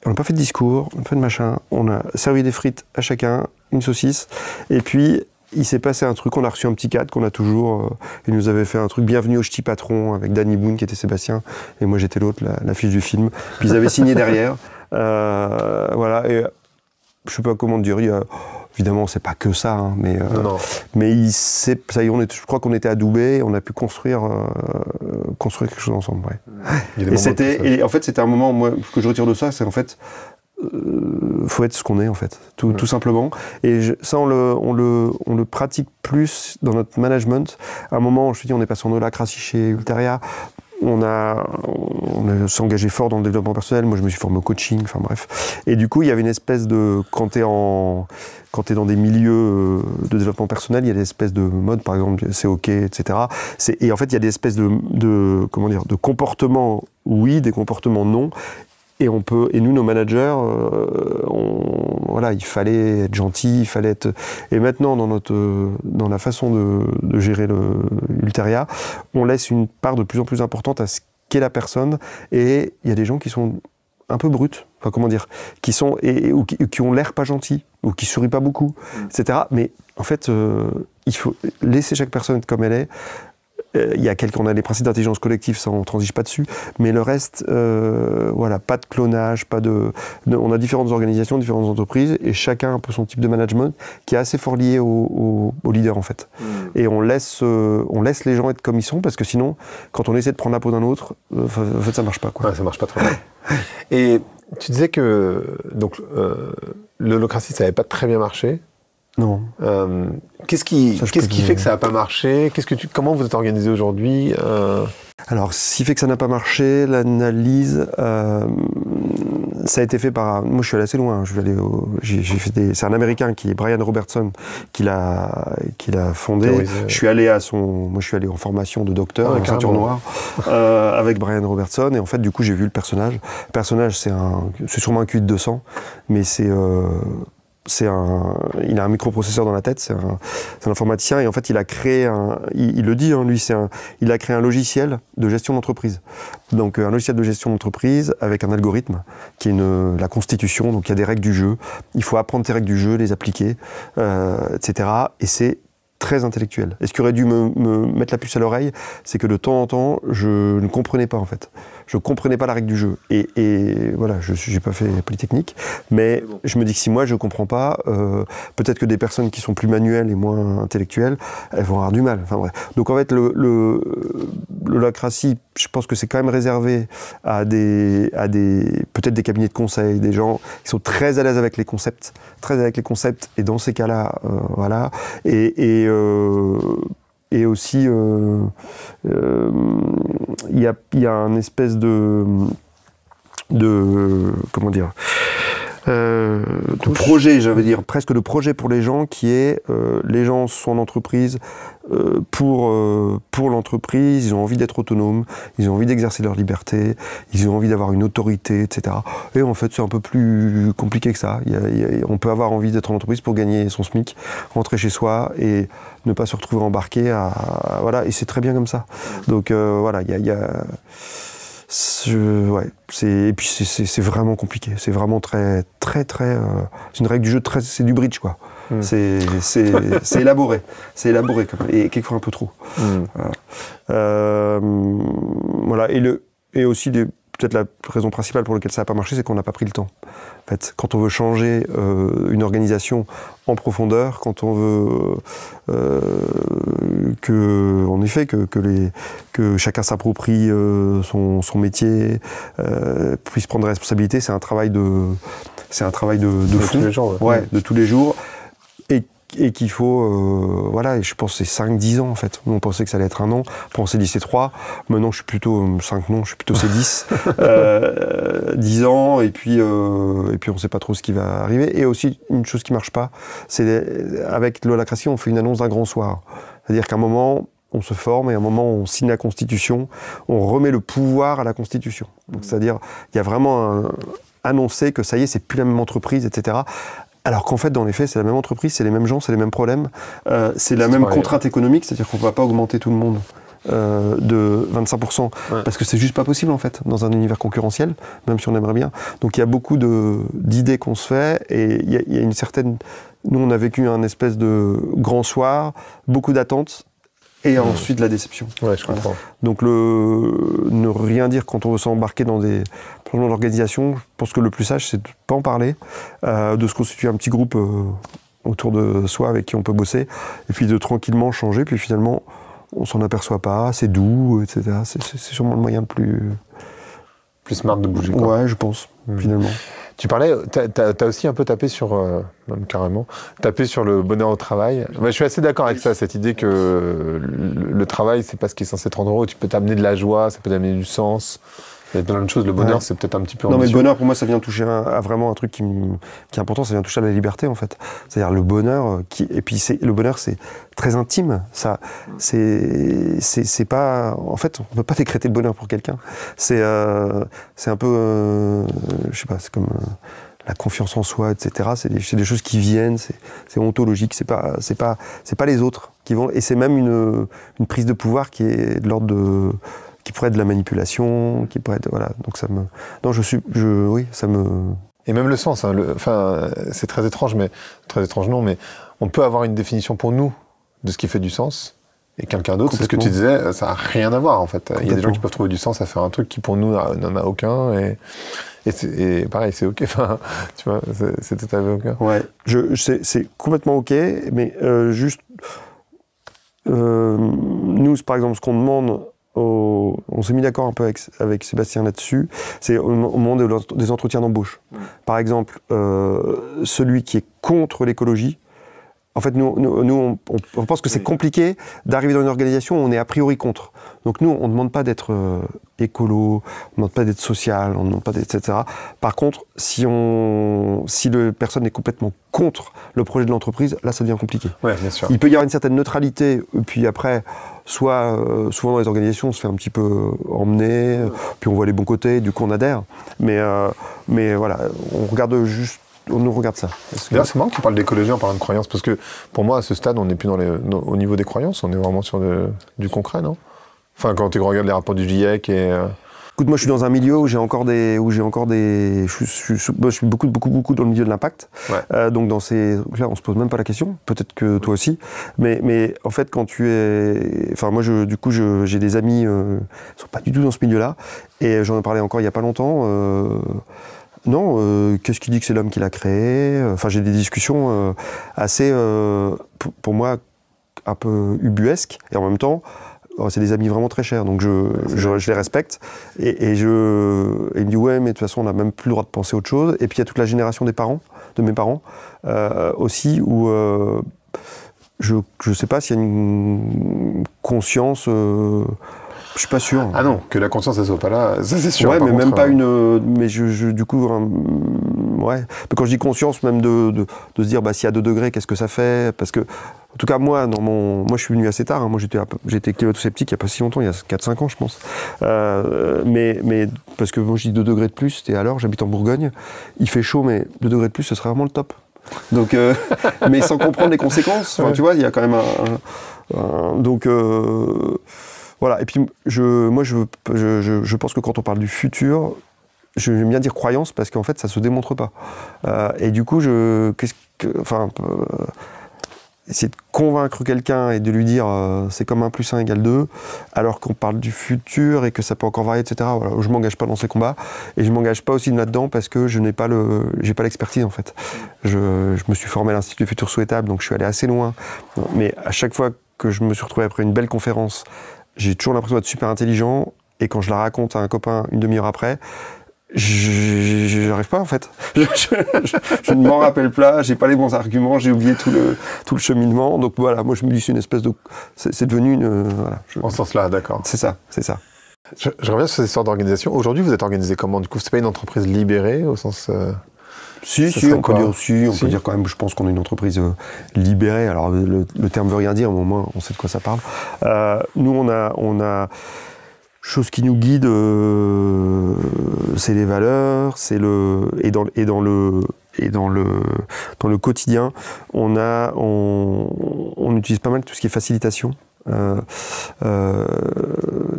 On n'a pas fait de discours, on n'a pas fait de machin. On a servi des frites à chacun, une saucisse. Et puis, il s'est passé un truc, on a reçu un petit cadre qu'on a toujours. Il nous avait fait un truc Bienvenue au Ch'ti Patron avec Danny Boone qui était Sébastien. Et moi, j'étais l'autre, l'affiche du film. Puis ils avaient signé derrière. Voilà. Et je sais pas comment dire. Évidemment, c'est pas que ça, hein, mais ça y est, je crois qu'on était adoubés, on a pu construire quelque chose ensemble. Ouais. Et en fait, c'était un moment, moi, ce que je retire de ça, c'est en fait, faut être ce qu'on est en fait, tout simplement. Et ça, on le pratique plus dans notre management. À un moment, je te dis, on est passé en holacratie chez Ulteria. On s'est engagé fort dans le développement personnel. Moi, je me suis formé au coaching, enfin bref. Et du coup, il y avait une espèce de... Quand t'es dans des milieux de développement personnel, il y a des espèces de modes, par exemple, c'est OK, etc. Et en fait, il y a des espèces comment dire, de comportements oui, des comportements non. Et nous, nos managers, voilà, il fallait être gentil, il fallait être. Et maintenant, dans la façon de gérer l'Ulteria, on laisse une part de plus en plus importante à ce qu'est la personne. Et il y a des gens qui sont un peu bruts, enfin comment dire, qui ont l'air pas gentils ou qui sourient pas beaucoup, etc. Mais en fait, il faut laisser chaque personne être comme elle est. On a les principes d'intelligence collective, ça on transige pas dessus, mais le reste, voilà, pas de clonage, on a différentes organisations, différentes entreprises, et chacun a un peu son type de management qui est assez fort lié au leader en fait. Et on laisse les gens être comme ils sont, parce que sinon, quand on essaie de prendre la peau d'un autre, en fait ça marche pas, quoi. Ouais, ça marche pas trop bien. Et tu disais que l'holacratie ça n'avait pas très bien marché. Non. Qu'est-ce qui fait que ça n'a pas marché? Comment vous êtes organisé aujourd'hui? Alors, ce qui fait que ça n'a pas marché, l'analyse, ça a été fait par... Moi, je suis allé assez loin. C'est un Américain qui est Brian Robertson qui l'a fondé. Je suis allé moi, je suis allé en formation de docteur, en ceinture noire, avec Brian Robertson. Et en fait, du coup, j'ai vu le personnage. Le personnage, c'est sûrement un QI de 200, mais il a un microprocesseur dans la tête, c'est un informaticien, et en fait il a créé il le dit, hein, lui, il a créé un logiciel de gestion d'entreprise. Donc un logiciel de gestion d'entreprise avec un algorithme qui est la constitution, donc il y a des règles du jeu, il faut apprendre ces règles du jeu, les appliquer, etc. Et c'est très intellectuel. Et ce qui aurait dû me mettre la puce à l'oreille, c'est que de temps en temps, je ne comprenais pas en fait. Je ne comprenais pas la règle du jeu. Et voilà, je n'ai pas fait Polytechnique, mais je me dis que si moi je ne comprends pas, peut-être que des personnes qui sont plus manuelles et moins intellectuelles, elles vont avoir du mal. Enfin, bref. Donc en fait, l'holacratie, je pense que c'est quand même réservé à peut-être des cabinets de conseil, des gens qui sont très à l'aise avec les concepts, et dans ces cas-là, voilà. Et aussi, il y a un espèce de comment dire, de projet, j'allais dire, presque de projet pour les gens, qui est les gens sont en entreprise pour l'entreprise, ils ont envie d'être autonomes, ils ont envie d'exercer leur liberté, ils ont envie d'avoir une autorité, etc. Et en fait, c'est un peu plus compliqué que ça. On peut avoir envie d'être en entreprise pour gagner son SMIC, rentrer chez soi et ne pas se retrouver embarqué voilà, et c'est très bien comme ça. Donc voilà, et puis c'est vraiment compliqué. C'est vraiment très, très, très. C'est une règle du jeu c'est du bridge, quoi. C'est élaboré. C'est élaboré, quand même, et quelquefois un peu trop. Voilà. Et aussi, peut-être la raison principale pour laquelle ça n'a pas marché, c'est qu'on n'a pas pris le temps. En fait, quand on veut changer une organisation en profondeur, quand on veut que chacun s'approprie son métier, puisse prendre des responsabilités, c'est un travail de fond, tous les jours, de tous les jours, et et qu'il faut, voilà, et je pense que c'est 5-10 ans en fait. Nous, on pensait que ça allait être 1 an, après on s'est dit c'est 3, maintenant je suis plutôt 5 non, je suis plutôt c'est 10. 10 ans, et puis on sait pas trop ce qui va arriver. Et aussi, une chose qui marche pas, c'est avec l'holacratie, on fait une annonce d'un grand soir. C'est-à-dire qu'à un moment, on se forme, et à un moment, on signe la Constitution, on remet le pouvoir à la Constitution. Donc, c'est-à-dire, il y a vraiment annoncé que ça y est, c'est plus la même entreprise, etc. Alors qu'en fait, dans les faits, c'est la même entreprise, c'est les mêmes gens, c'est les mêmes problèmes, c'est la même contrainte économique, c'est-à-dire qu'on ne va pas augmenter tout le monde de 25%, parce que c'est juste pas possible en fait, dans un univers concurrentiel, même si on aimerait bien. Donc il y a beaucoup d'idées qu'on se fait, et il y a une certaine... Nous, on a vécu un espèce de grand soir, beaucoup d'attentes, et ensuite la déception. Ouais, je comprends. Donc ne rien dire quand on veut s'embarquer dans des changements d'organisation, je pense que le plus sage, c'est de ne pas en parler, de se constituer un petit groupe autour de soi avec qui on peut bosser, et puis de tranquillement changer, puis finalement, on s'en aperçoit pas, c'est doux, etc. C'est sûrement le moyen le plus smart de bouger, quoi. Ouais, je pense, finalement. Tu parlais, t'as aussi un peu tapé sur, même carrément, tapé sur le bonheur au travail. Je suis assez d'accord avec ça, cette idée que le travail, c'est pas ce qui est censé te rendre heureux. Tu peux t'amener de la joie, ça peut t'amener du sens. Il y a plein de choses. Le bonheur, c'est peut-être un petit peu ambitieux. Non, mais le bonheur, pour moi, ça vient toucher à vraiment un truc qui est important, ça vient toucher à la liberté, en fait. C'est-à-dire le bonheur, et puis le bonheur, c'est très intime. Ça, c'est pas... En fait, on peut pas décréter le bonheur pour quelqu'un. C'est un peu... je sais pas, c'est comme... la confiance en soi, etc. C'est des choses qui viennent, c'est ontologique, c'est pas les autres qui vont... Et c'est même une prise de pouvoir qui est de l'ordre de... qui pourrait être de la manipulation, qui pourrait être... Voilà, donc ça me... Non, oui, ça me... Et même le sens, hein, c'est très étrange, mais... Très étrange, non, mais on peut avoir une définition pour nous de ce qui fait du sens, et quelqu'un d'autre, c'est ce que tu disais, ça n'a rien à voir, en fait. Il y a des gens qui peuvent trouver du sens à faire un truc qui, pour nous, n'en a aucun, et pareil, c'est OK, enfin, tu vois, c'est tout à fait OK. Ouais, c'est complètement OK, mais juste... nous, par exemple, ce qu'on demande... on s'est mis d'accord un peu avec Sébastien là-dessus, c'est au moment des entretiens d'embauche. Par exemple, celui qui est contre l'écologie, en fait, nous on pense que c'est compliqué d'arriver dans une organisation où on est a priori contre. Donc nous, on ne demande pas d'être écolo, on ne demande pas d'être social, on ne demande pas d'être, etc. Par contre, si la personne est complètement contre le projet de l'entreprise, là, ça devient compliqué. Ouais, bien sûr. Il peut y avoir une certaine neutralité, puis après, souvent dans les organisations, on se fait un petit peu emmener, puis on voit les bons côtés, du coup on adhère. Mais voilà, on nous regarde ça. D'ailleurs, c'est marrant que tu parles d'écologie en parlant de croyances, parce que pour moi, à ce stade, on n'est plus au niveau des croyances, on est vraiment sur du concret, non? Enfin, quand tu regardes les rapports du GIEC et... Écoute, moi, je suis dans un milieu où j'ai encore des... Je suis beaucoup dans le milieu de l'impact. Ouais. Donc, dans ces... Là, on se pose même pas la question. Peut-être que toi aussi. Mais en fait, quand tu es... Enfin, moi, j'ai des amis qui ne sont pas du tout dans ce milieu-là. Et j'en ai parlé encore il n'y a pas longtemps. Qu'est-ce qui dit que c'est l'homme qui l'a créé? Enfin, j'ai des discussions assez, pour moi, un peu ubuesques. Et en même temps, c'est des amis vraiment très chers, donc je les respecte. Et il me dit, ouais, mais de toute façon, on n'a même plus le droit de penser autre chose. Et puis, il y a toute la génération de mes parents, aussi, où je ne sais pas s'il y a une conscience... Je suis pas sûr. Ah non, que la conscience, elle soit pas là, ça c'est sûr. Ouais, mais même pas une... Mais du coup, ouais. Mais quand je dis conscience, même de se dire, bah, s'il y a 2 degrés, qu'est-ce que ça fait? Parce que, en tout cas, moi, je suis venu assez tard. Hein. Moi, j'étais climato-sceptique il n'y a pas si longtemps, il y a 4-5 ans, je pense. Mais parce que moi, je dis 2 degrés de plus, c'était alors, j'habite en Bourgogne. Il fait chaud, mais 2 degrés de plus, ce serait vraiment le top. Donc, mais sans comprendre les conséquences. Enfin, tu vois, il y a quand même donc... Voilà, et puis je pense que quand on parle du futur, j'aime bien dire croyance parce qu'en fait ça se démontre pas. Et du coup, essayer de convaincre quelqu'un et de lui dire c'est comme 1 + 1 = 2, alors qu'on parle du futur et que ça peut encore varier, etc. Voilà, je m'engage pas dans ces combats et je m'engage pas aussi là-dedans parce que j'ai pas l'expertise en fait. Je me suis formé à l'Institut du Futur Souhaitable, donc je suis allé assez loin. Mais à chaque fois que je me suis retrouvé après une belle conférence, j'ai toujours l'impression d'être super intelligent, et quand je la raconte à un copain une demi-heure après, Je n'arrive pas en fait. Je ne m'en rappelle pas, j'ai pas les bons arguments, j'ai oublié tout le cheminement. Donc voilà, moi je me dis c'est une espèce de... C'est devenu une... voilà, En ce sens-là, d'accord. C'est ça, c'est ça. Je reviens sur cette histoire d'organisation. Aujourd'hui, vous êtes organisé comment? Du coup, c'est pas une entreprise libérée au sens... Si, on peut dire aussi, on peut dire quand même, je pense qu'on est une entreprise libérée. Alors le terme veut rien dire, mais au moins on sait de quoi ça parle. Nous, on a chose qui nous guide, c'est les valeurs, c'est dans le quotidien, on utilise pas mal tout ce qui est facilitation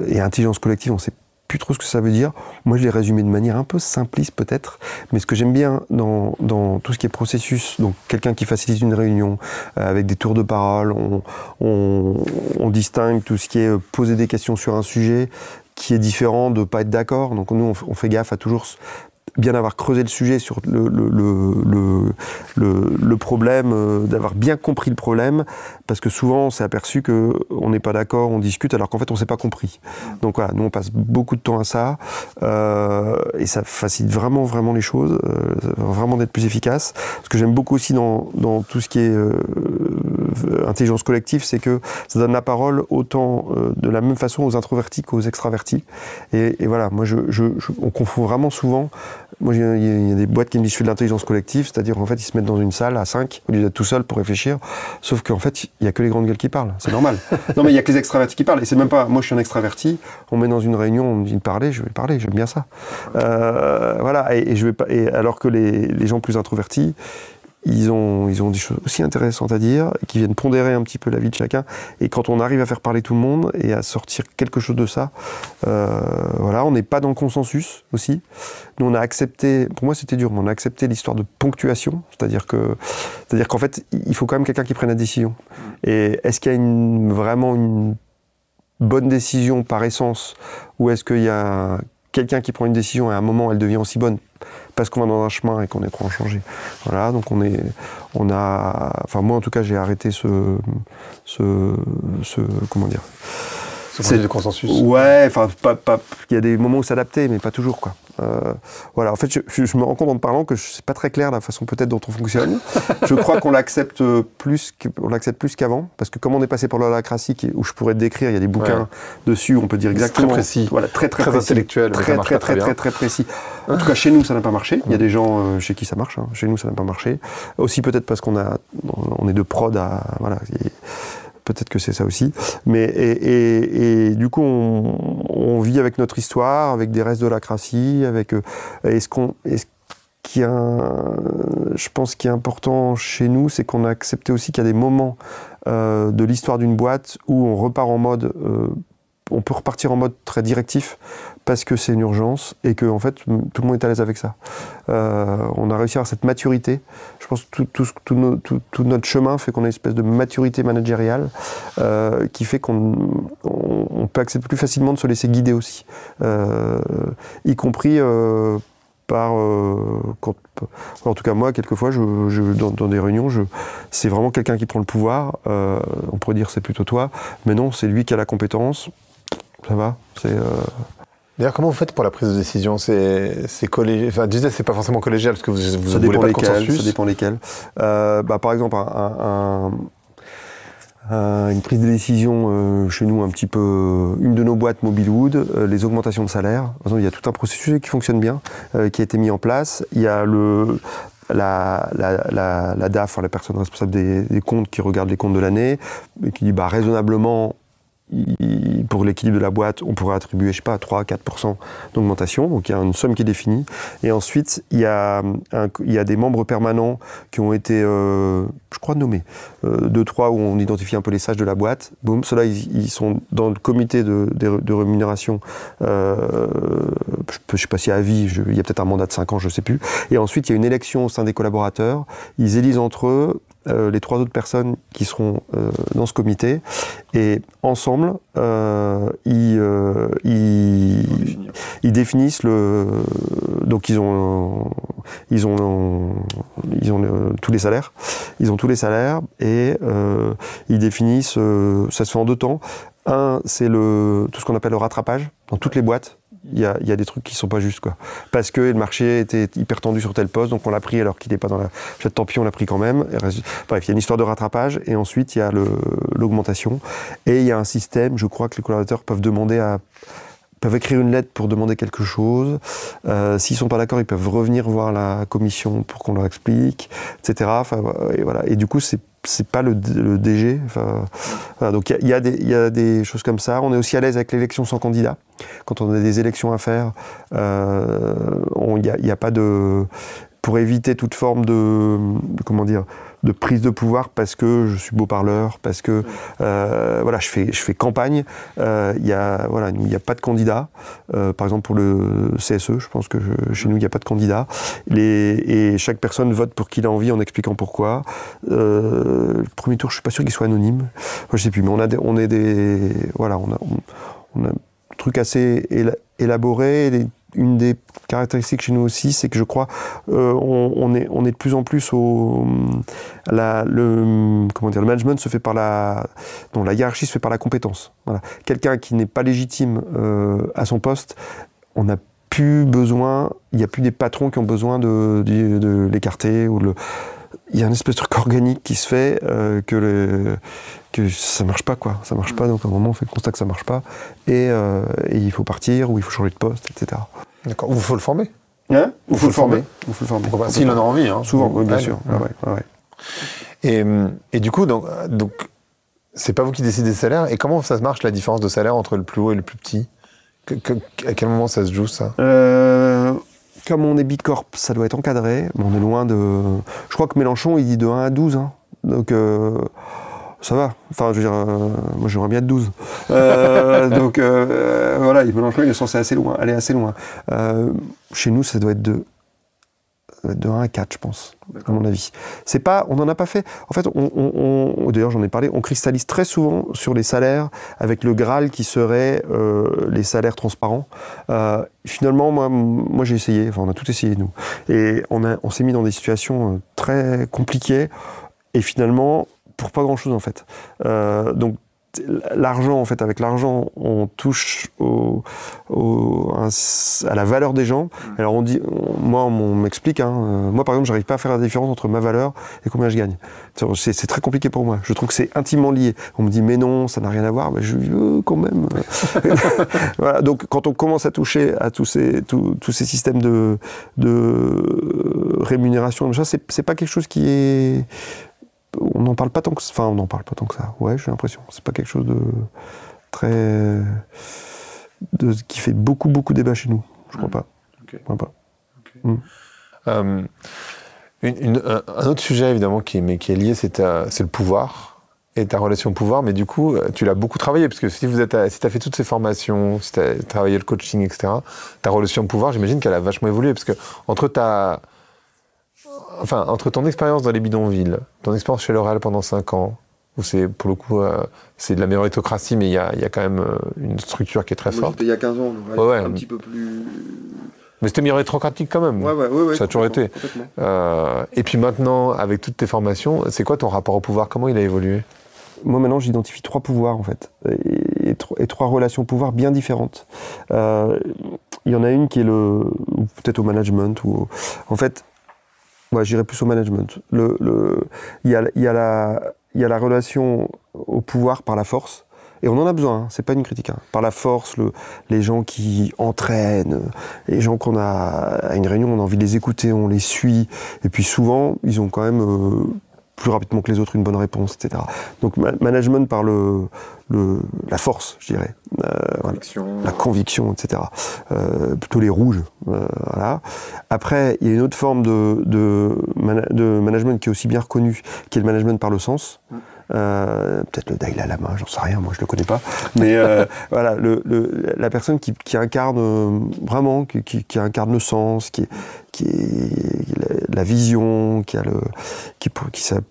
et intelligence collective. On sait plus trop ce que ça veut dire. Moi, je l'ai résumé de manière un peu simpliste peut-être, mais ce que j'aime bien dans tout ce qui est processus, donc quelqu'un qui facilite une réunion avec des tours de parole, on distingue tout ce qui est poser des questions sur un sujet qui est différent de pas être d'accord. Donc nous, on fait gaffe à toujours bien avoir creusé le sujet sur le problème, d'avoir bien compris le problème, parce que souvent on s'est aperçu qu'on n'est pas d'accord, on discute alors qu'en fait on s'est pas compris. Donc voilà, nous on passe beaucoup de temps à ça, et ça facilite vraiment les choses, vraiment d'être plus efficace. Ce que j'aime beaucoup aussi dans tout ce qui est intelligence collective, c'est que ça donne la parole autant de la même façon aux introvertis qu'aux extravertis. Et voilà, moi on confond vraiment souvent. Moi, il y a des boîtes qui me disent je fais de l'intelligence collective, c'est-à-dire qu'en fait, ils se mettent dans une salle à 5 au lieu d'être tout seul pour réfléchir. Sauf qu'en fait, il n'y a que les grandes gueules qui parlent. C'est normal. Non, mais il n'y a que les extravertis qui parlent. Et c'est même pas. Moi, je suis un extraverti. On me met dans une réunion, on me dit de parler, je vais parler. J'aime bien ça. Voilà. Et je vais pas. Et alors que les gens plus introvertis, ils ont des choses aussi intéressantes à dire, qui viennent pondérer un petit peu la vie de chacun. Et quand on arrive à faire parler tout le monde et à sortir quelque chose de ça, voilà, on n'est pas dans le consensus aussi. Nous, on a accepté, pour moi c'était dur, mais on a accepté l'histoire de ponctuation, c'est-à-dire qu'en fait, il faut quand même quelqu'un qui prenne la décision. Et est-ce qu'il y a vraiment une bonne décision par essence, ou est-ce qu'il y a quelqu'un qui prend une décision et à un moment elle devient aussi bonne parce qu'on va dans un chemin et qu'on est trop en changer. Voilà, donc enfin moi en tout cas j'ai arrêté comment dire, c'est le consensus. Ouais, enfin il y a des moments où s'adapter, mais pas toujours quoi. Voilà, en fait je me rends compte en te parlant que c'est pas très clair la façon peut-être dont on fonctionne. Je crois qu'on l'accepte plus qu'avant, parce que comme on est passé par l'holacratie, où je pourrais te décrire, il y a des bouquins dessus, on peut dire exactement. Très précis. Voilà, très précis. Intellectuel. Très précis. En tout cas, chez nous, ça n'a pas marché. Il y a des gens chez qui ça marche. Hein. Chez nous, ça n'a pas marché. Aussi peut-être parce qu'on est de prod à voilà. Peut-être que c'est ça aussi. Mais et du coup, on vit avec notre histoire, avec des restes de l'holacratie, avec je pense qu'il est important chez nous, c'est qu'on a accepté aussi qu'il y a des moments de l'histoire d'une boîte où on repart en mode, on peut repartir en mode très directif parce que c'est une urgence et que en fait tout le monde est à l'aise avec ça. On a réussi à avoir cette maturité. Je pense que tout notre chemin fait qu'on a une espèce de maturité managériale qui fait qu'on peut accepter plus facilement de se laisser guider aussi, y compris par en tout cas moi quelquefois dans des réunions c'est vraiment quelqu'un qui prend le pouvoir, on pourrait dire c'est plutôt toi, mais non, c'est lui qui a la compétence, ça va, c'est D'ailleurs, comment vous faites pour la prise de décision? C'est collégial. Enfin, je disais, c'est pas forcément collégial parce que vous ça voulez dépend pas de lesquels, consensus. ça dépend lesquels. Par exemple, une prise de décision chez nous un petit peu, une de nos boîtes Mobilwood, les augmentations de salaire. Par exemple, il y a tout un processus qui fonctionne bien, qui a été mis en place. Il y a la DAF, la personne responsable des comptes, qui regarde les comptes de l'année, et qui dit raisonnablement, pour l'équilibre de la boîte, on pourrait attribuer, 3-4% d'augmentation. Donc il y a une somme qui est définie. Et ensuite, il y a des membres permanents qui ont été, je crois, nommés. 2-3 où on identifie un peu les sages de la boîte. Boum, ceux-là, ils sont dans le comité de rémunération. Je sais pas si à vie, il y a peut-être un mandat de 5 ans, je sais plus. Et ensuite, il y a une élection au sein des collaborateurs. Ils élisent entre eux les 3 autres personnes qui seront dans ce comité, et ensemble ils définissent donc ils ont tous les salaires, et ils définissent, ça se fait en 2 temps. Un, c'est tout ce qu'on appelle le rattrapage dans toutes les boîtes. il y a des trucs qui sont pas justes, quoi. Parce que le marché était hyper tendu sur tel poste, donc on l'a pris alors qu'il n'est pas dans la... Tant pis, on l'a pris quand même. Bref, il y a une histoire de rattrapage, et ensuite il y a l'augmentation. Et il y a un système, je crois que les collaborateurs peuvent écrire une lettre pour demander quelque chose. S'ils sont pas d'accord, ils peuvent revenir voir la commission pour qu'on leur explique, etc. Enfin, et voilà. Et du coup, c'est pas le DG. Enfin, voilà. Donc il y a des choses comme ça. On est aussi à l'aise avec l'élection sans candidat. Quand on a des élections à faire, il y a pas de... Pour éviter toute forme de prise de pouvoir, parce que je suis beau parleur, parce que voilà, je fais campagne. Il y a pas de candidat. Par exemple pour le CSE, je pense que chez nous il n'y a pas de candidat. Et chaque personne vote pour qui il a envie en expliquant pourquoi. Le premier tour, je suis pas sûr qu'il soit anonyme. Moi, je sais plus, mais on a un truc assez élaboré. Une des caractéristiques chez nous aussi, c'est que je crois on est de plus en plus le management se fait par la hiérarchie se fait par la compétence. Voilà. Quelqu'un qui n'est pas légitime à son poste, on n'a plus besoin, il n'y a plus des patrons qui ont besoin de l'écarter il y a une espèce de truc organique qui se fait que ça marche pas, quoi. Ça marche pas, donc à un moment on fait le constat que ça marche pas et il faut partir ou il faut changer de poste, etc. D'accord. Ou il faut le former. Hein? Ou faut le former. S'il en a envie, hein. Souvent, oui, bien sûr. Ouais. Et du coup, donc c'est pas vous qui décidez des salaires. Et comment ça marche, la différence de salaire entre le plus haut et le plus petit? À quel moment ça se joue, ça? Comme on est Bicorp, ça doit être encadré, mais on est loin de... Je crois que Mélenchon, il dit de 1 à 12, hein. Donc, ça va. Enfin, je veux dire, moi, j'aimerais bien être 12. Donc, voilà, Mélenchon, il est censé aller assez loin. Chez nous, ça doit être de 1 à 4, je pense, à mon avis. C'est pas... On n'en a pas fait... En fait, d'ailleurs, j'en ai parlé, on cristallise très souvent sur les salaires avec le Graal qui serait les salaires transparents. Finalement, moi j'ai essayé, enfin, on a tout essayé, nous. Et on s'est mis dans des situations très compliquées, et finalement, pour pas grand-chose, en fait. Donc, l'argent, en fait, avec l'argent, on touche à la valeur des gens. Alors on m'explique, hein, moi par exemple, j'arrive pas à faire la différence entre ma valeur et combien je gagne. C'est très compliqué pour moi. Je trouve que c'est intimement lié. On me dit mais non, ça n'a rien à voir. Mais je veux quand même. Voilà. Donc quand on commence à toucher à tous ces systèmes de rémunération, c'est pas quelque chose qui est... On n'en parle pas tant que ça. Enfin, on n'en parle pas tant que ça. Ouais, j'ai l'impression. C'est pas quelque chose de très... qui fait beaucoup débat chez nous. Je crois pas. Okay. Je crois pas. Okay. Un autre sujet, évidemment, qui est lié, c'est le pouvoir et ta relation au pouvoir. Mais du coup, tu l'as beaucoup travaillé, parce que si tu as fait toutes ces formations, si tu as travaillé le coaching, etc., ta relation au pouvoir, j'imagine qu'elle a vachement évolué, parce que entre ton expérience dans les bidonvilles, ton expérience chez L'Oréal pendant 5 ans, où c'est, pour le coup, c'est de la méritocratie, mais il y a quand même une structure qui est très forte. J'étais il y a 15 ans, donc un petit peu plus... Mais c'était méritocratique quand même. Ouais, ça a toujours été. Et puis maintenant, avec toutes tes formations, c'est quoi ton rapport au pouvoir? Comment il a évolué? Moi, maintenant, j'identifie 3 pouvoirs, en fait, et 3 relations pouvoir bien différentes. Il y en a une qui est peut-être au management, en fait, ouais, j'irais plus au management. Il y a la relation au pouvoir par la force, et on en a besoin, hein, c'est pas une critique. Hein. Par la force, les gens qui entraînent, les gens qu'on a à une réunion, on a envie de les écouter, on les suit, et puis souvent, ils ont quand même plus rapidement que les autres une bonne réponse, etc. Donc management par la force, je dirais. La conviction, etc. Plutôt les rouges. Voilà. Après, il y a une autre forme de management qui est aussi bien reconnue, qui est le management par le sens. Peut-être le Dalai Lama, j'en sais rien, moi je le connais pas. Mais voilà, la personne qui incarne vraiment, qui incarne le sens, qui est la vision, qui sait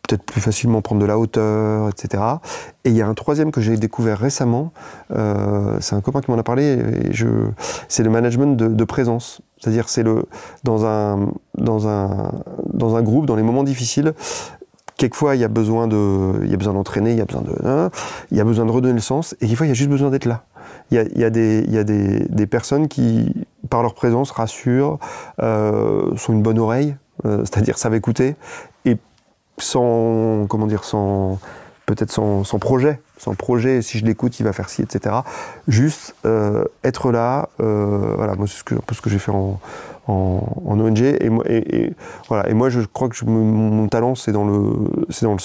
peut-être plus facilement prendre de la hauteur, etc. Et il y a un troisième que j'ai découvert récemment, c'est un copain qui m'en a parlé, c'est le management de présence. C'est-à-dire, c'est dans un groupe, dans les moments difficiles, quelquefois, il y a besoin d'entraîner, il y a besoin de redonner le sens, et quelquefois, il y a juste besoin d'être là. Il y a des personnes qui, par leur présence, rassurent, sont une bonne oreille, c'est-à-dire savent écouter, et peut-être sans projet. Sans projet, si je l'écoute, il va faire ci, etc. Juste être là, voilà, moi, c'est un peu ce que j'ai fait en ONG. Et voilà. Et moi, je crois que mon talent, c'est dans le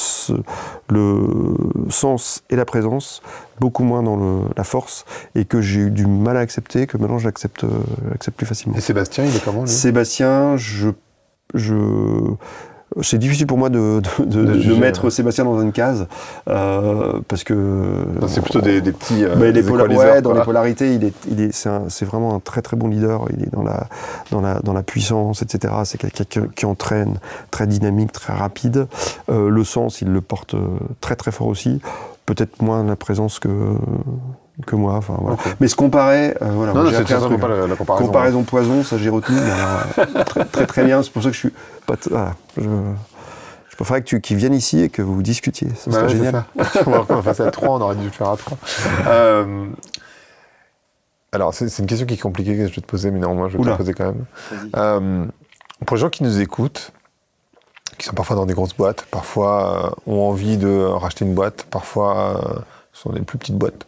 sens et la présence, beaucoup moins dans la force, et que j'ai eu du mal à accepter, que maintenant j'accepte plus facilement. Et Sébastien, il est comment, lui ? Sébastien, c'est difficile pour moi de mettre Sébastien dans une case, parce que... Non, c'est plutôt des petits dans les polarités, c'est vraiment un très très bon leader, il est dans la puissance, etc. C'est quelqu'un qui entraîne, très dynamique, très rapide. Le sens, il le porte très très fort aussi. Peut-être moins la présence que moi, enfin voilà. Okay. Mais se comparer, voilà. Non, c'est très pas la comparaison. Comparaison poison, ça j'ai retenu, très, très très bien. C'est pour ça que je suis pas. Voilà, je préférerais qu'ils viennent ici et que vous discutiez. Ça serait génial. On va passer à 3, on aurait dû le faire à 3. Alors, c'est une question qui est compliquée que je vais te poser, mais néanmoins, je vais te la poser quand même. Pour les gens qui nous écoutent, qui sont parfois dans des grosses boîtes, parfois ont envie de racheter une boîte, parfois ce sont des plus petites boîtes.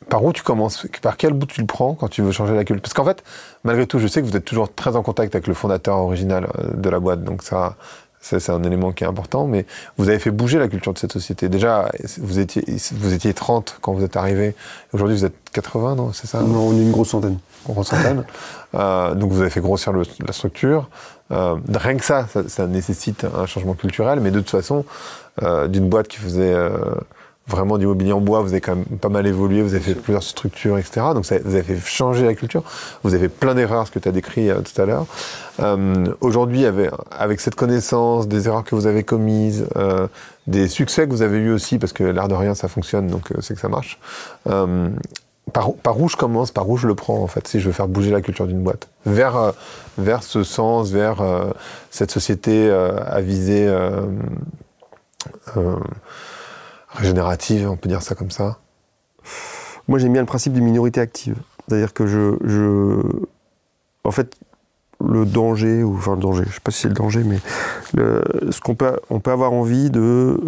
Par où tu commences ? Par quel bout tu le prends quand tu veux changer la culture ? Parce qu'en fait, malgré tout, je sais que vous êtes toujours très en contact avec le fondateur original de la boîte, donc ça c'est un élément qui est important, mais vous avez fait bouger la culture de cette société. Déjà, vous étiez 30 quand vous êtes arrivé, aujourd'hui vous êtes 80, non ? C'est ça ? Non, on est une grosse centaine. Donc vous avez fait grossir la structure. Rien que ça nécessite un changement culturel, mais de toute façon, d'une boîte qui faisait vraiment d'immobilier en bois, vous avez quand même pas mal évolué, vous avez fait plusieurs structures, etc. Donc vous avez fait changer la culture. Vous avez fait plein d'erreurs, ce que tu as décrit tout à l'heure. Aujourd'hui, avec cette connaissance, des erreurs que vous avez commises, des succès que vous avez eus aussi, parce que l'air de rien, ça fonctionne, donc c'est que ça marche. Par où je commence, par où je le prends, en fait, si je veux faire bouger la culture d'une boîte ? Vers ce sens, vers cette société à visée régénérative, on peut dire ça comme ça. Moi, j'aime bien le principe d'une minorité active. C'est-à-dire que en fait, le danger, enfin le danger, je ne sais pas si c'est le danger, mais on peut avoir envie de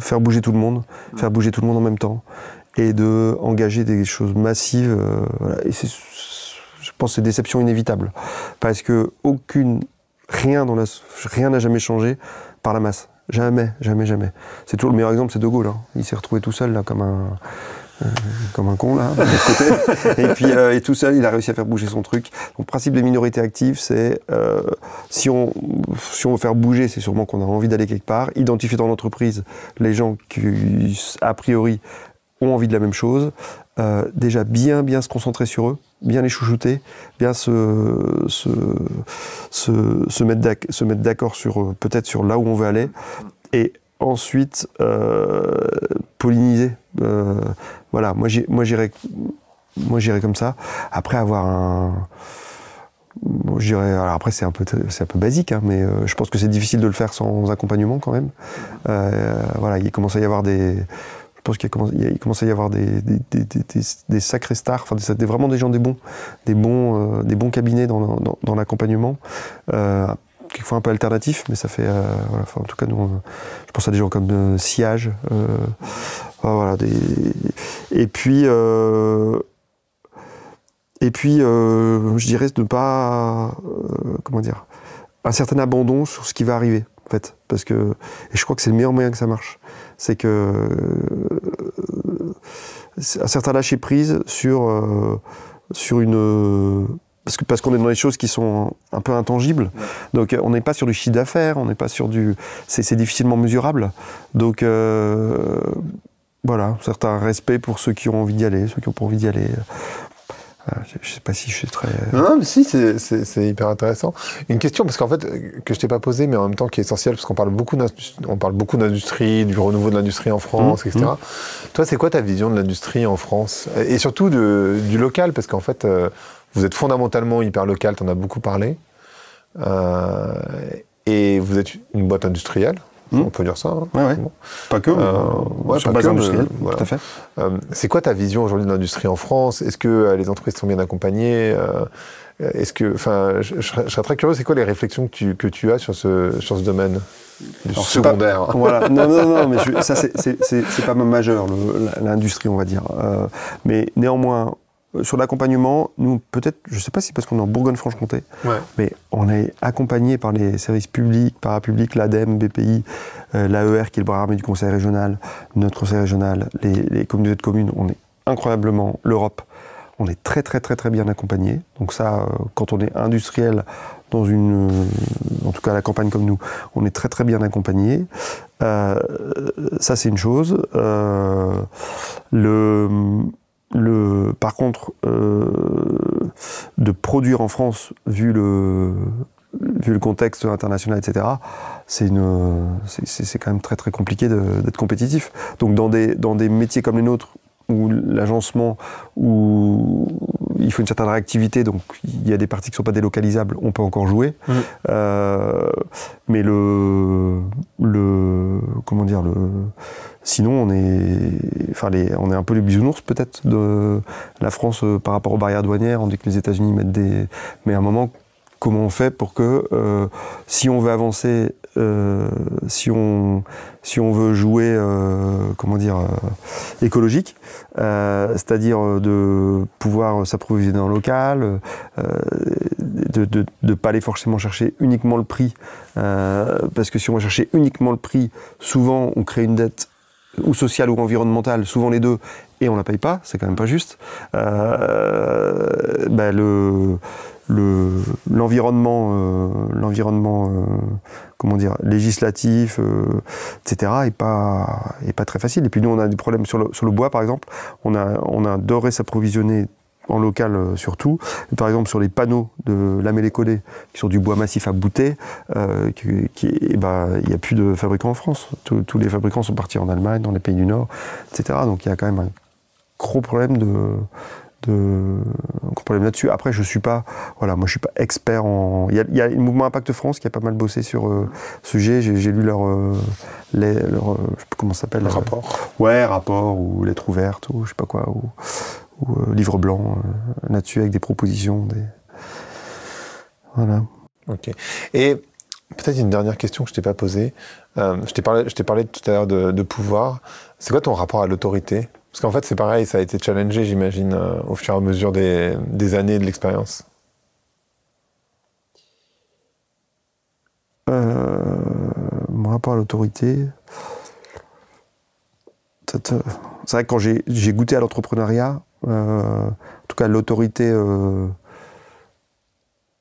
faire bouger tout le monde en même temps, et de engager des choses massives. Voilà. Et je pense que c'est déception inévitable, parce que rien n'a jamais changé par la masse. Jamais. C'est toujours le meilleur exemple, c'est De Gaulle. Hein. Il s'est retrouvé tout seul là, comme un con là, de l'autre côté. Et puis tout seul, il a réussi à faire bouger son truc. Donc, le principe des minorités actives, c'est si on veut faire bouger, c'est sûrement qu'on a envie d'aller quelque part. Identifier dans l'entreprise les gens qui, a priori, ont envie de la même chose. Déjà bien se concentrer sur eux, bien les chouchouter, bien se mettre d'accord sur peut-être sur là où on veut aller, et ensuite polliniser. Voilà, moi j'irais comme ça. Après avoir alors après c'est un peu basique, hein, mais je pense que c'est difficile de le faire sans accompagnement quand même. Voilà, il commence à y avoir je pense qu'il commence à y avoir des sacrés stars, enfin vraiment des gens, des bons cabinets dans l'accompagnement, quelquefois un peu alternatifs, mais ça fait voilà, enfin, en tout cas nous, je pense à des gens comme Siage, voilà, et puis je dirais de ne pas comment dire, un certain abandon sur ce qui va arriver, en fait, parce que, et je crois que c'est le meilleur moyen que ça marche, c'est que un certain lâcher prise sur une, parce qu'on est dans des choses qui sont un peu intangibles, donc on n'est pas sur du chiffre d'affaires, on n'est pas sur c'est difficilement mesurable, donc voilà, un certain respect pour ceux qui ont envie d'y aller, ceux qui n'ont pas envie d'y aller. Je ne sais pas si je suis très... Non, mais si, c'est hyper intéressant. Une question, parce qu'en fait, que je t'ai pas posée, mais en même temps qui est essentielle, parce qu'on parle beaucoup d'industrie, du renouveau de l'industrie en France, etc. Toi, c'est quoi ta vision de l'industrie en France ? Et surtout du local, parce qu'en fait, vous êtes fondamentalement hyper local, tu en as beaucoup parlé. Et vous êtes une boîte industrielle, on peut dire ça. Hein. Ouais. Bon. Pas que, sur base industrielle, voilà. Tout à fait. C'est quoi ta vision aujourd'hui de l'industrie en France? Est-ce que les entreprises sont bien accompagnées? Est-ce que, je serais très curieux, c'est quoi les réflexions que tu as sur ce domaine secondaire? Voilà, non, mais ça c'est pas majeur, l'industrie, on va dire. Mais néanmoins, sur l'accompagnement, nous, peut-être, je sais pas si parce qu'on est en Bourgogne-Franche-Comté, mais on est accompagné par les services publics, parapublics, l'ADEME, BPI, l'AER, qui est le bras armé du conseil régional, notre conseil régional, les communautés de communes, on est incroyablement, l'Europe, on est très bien accompagné. Donc ça, quand on est industriel en tout cas à la campagne comme nous, on est très bien accompagné. Ça c'est une chose. Par contre, de produire en France, vu le contexte international, etc., c'est quand même très compliqué d'être compétitif. Donc dans des métiers comme les nôtres, où l'agencement, où il faut une certaine réactivité, donc il y a des parties qui ne sont pas délocalisables, on peut encore jouer. Mais sinon on est un peu les bisounours peut-être de la France par rapport aux barrières douanières. On dit que les États-Unis mais à un moment, comment on fait pour que si on veut avancer, si on veut jouer écologique, c'est-à-dire de pouvoir s'approvisionner en local, de ne pas aller forcément chercher uniquement le prix, parce que si on va chercher uniquement le prix, souvent on crée une dette ou sociale ou environnementale, souvent les deux, et on ne la paye pas, c'est quand même pas juste. L'environnement législatif, etc. est pas très facile. Et puis nous on a des problèmes sur le bois par exemple. On adorait s'approvisionner en local surtout. Et par exemple sur les panneaux de Lamellé-Collet qui sont du bois massif à bouter, il n'y a plus de fabricants en France. Tous les fabricants sont partis en Allemagne, dans les pays du Nord, etc. Donc il y a quand même un gros problème là-dessus. Après, je suis pas expert en. Il y a le mouvement Impact France qui a pas mal bossé sur ce sujet. J'ai lu leur je sais pas comment ça s'appelle. Le rapport. Rapport ou lettre ouverte ou je sais pas quoi ou livre blanc là-dessus avec des propositions. Voilà. Ok. Et peut-être une dernière question que je t'ai pas posée. Je t'ai parlé tout à l'heure de pouvoir. C'est quoi ton rapport à l'autorité? Parce qu'en fait, c'est pareil, ça a été challengé, j'imagine, au fur et à mesure des années et de l'expérience. Mon rapport à l'autorité... C'est vrai que quand j'ai goûté à l'entrepreneuriat, en tout cas l'autorité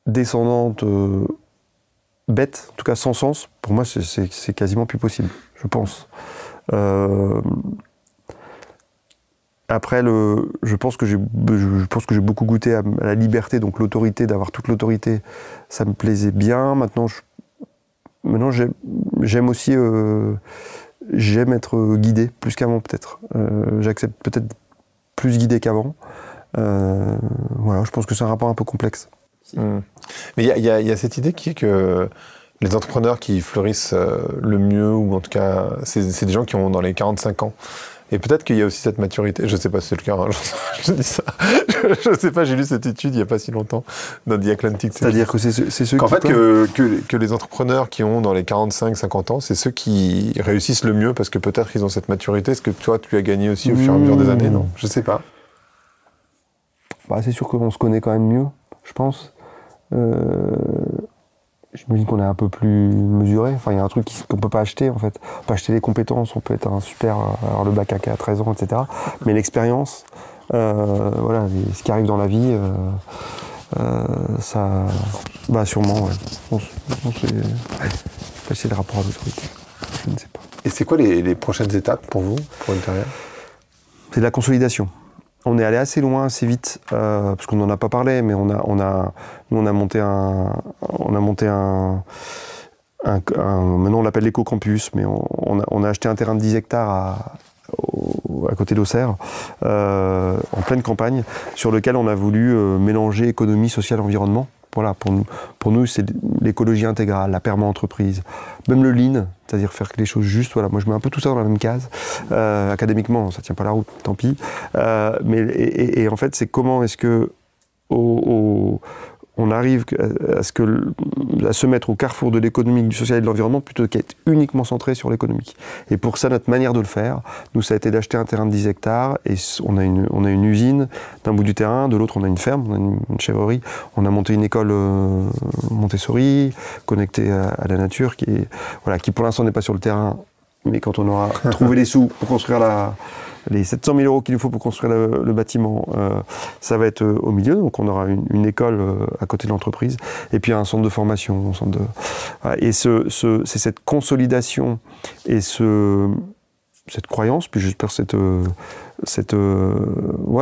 descendante, bête, en tout cas sans sens, pour moi c'est quasiment plus possible, je pense. Après, je pense que j'ai beaucoup goûté à la liberté, donc l'autorité, d'avoir toute l'autorité, ça me plaisait bien. Maintenant j'aime aussi, j'aime être guidé plus qu'avant peut-être. J'accepte peut-être plus guidé qu'avant. Je pense que c'est un rapport un peu complexe. Mais il y a cette idée qui est que les entrepreneurs qui fleurissent le mieux, ou en tout cas, c'est des gens qui ont dans les 45 ans. Et peut-être qu'il y a aussi cette maturité. Je ne sais pas si c'est le cas, hein, je dis ça. Je ne sais pas, j'ai lu cette étude il n'y a pas si longtemps dans The Atlantic. C'est-à-dire que c'est ceux qu'en fait, que les entrepreneurs qui ont dans les 45-50 ans, c'est ceux qui réussissent le mieux parce que peut-être ils ont cette maturité. Est-ce que toi, tu as gagné aussi au fur et à mesure des années? Non, je ne sais pas. C'est sûr qu'on se connaît quand même mieux, je pense. J'imagine qu'on est un peu plus mesuré. Enfin, il y a un truc qu'on ne peut pas acheter, en fait. On peut acheter les compétences, on peut être avoir le bac à 13 ans, etc. Mais l'expérience, ce qui arrive dans la vie, ça... sûrement, ouais. C'est le rapport à l'autorité. Je ne sais pas. Et c'est quoi les prochaines étapes pour vous, pour Interial? C'est de la consolidation. On est allé assez loin, assez vite, parce qu'on n'en a pas parlé, mais nous on a monté maintenant on l'appelle l'éco-campus, mais on a acheté un terrain de 10 hectares à côté d'Auxerre, en pleine campagne, sur lequel on a voulu mélanger économie, sociale, environnement, voilà, pour nous c'est l'écologie intégrale, la perma-entreprise, même le lean, c'est-à-dire faire les choses justes. Voilà, moi je mets un peu tout ça dans la même case. Académiquement, ça tient pas la route, tant pis. Et en fait, c'est comment est-ce que on arrive à se mettre au carrefour de l'économique, du social et de l'environnement plutôt qu'à être uniquement centré sur l'économique. Et pour ça, notre manière de le faire, nous, ça a été d'acheter un terrain de 10 hectares et on a une usine d'un bout du terrain, de l'autre, on a une ferme, on a une chèvrerie. On a monté une école Montessori, connectée à la nature, qui pour l'instant n'est pas sur le terrain, mais quand on aura trouvé les sous pour construire les 700 000 euros qu'il nous faut pour construire le bâtiment, ça va être au milieu. Donc on aura une école à côté de l'entreprise et puis un centre de formation. Voilà. Et c'est cette consolidation et cette croyance, puis j'espère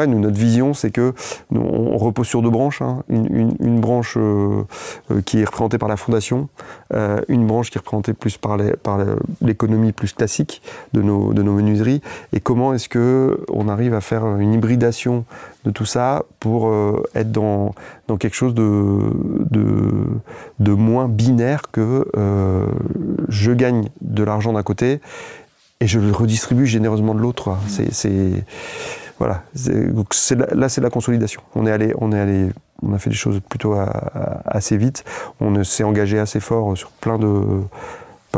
nous, notre vision, c'est que nous, on repose sur deux branches. Hein. Une branche qui est représentée par la fondation, une branche qui est représentée plus par l'économie plus classique de nos menuiseries. Et comment est-ce qu'on arrive à faire une hybridation de tout ça pour être dans quelque chose de moins binaire que je gagne de l'argent d'un côté et je le redistribue généreusement de l'autre. Voilà. Donc là, c'est la consolidation. On a fait des choses plutôt assez vite. On s'est engagé assez fort sur pas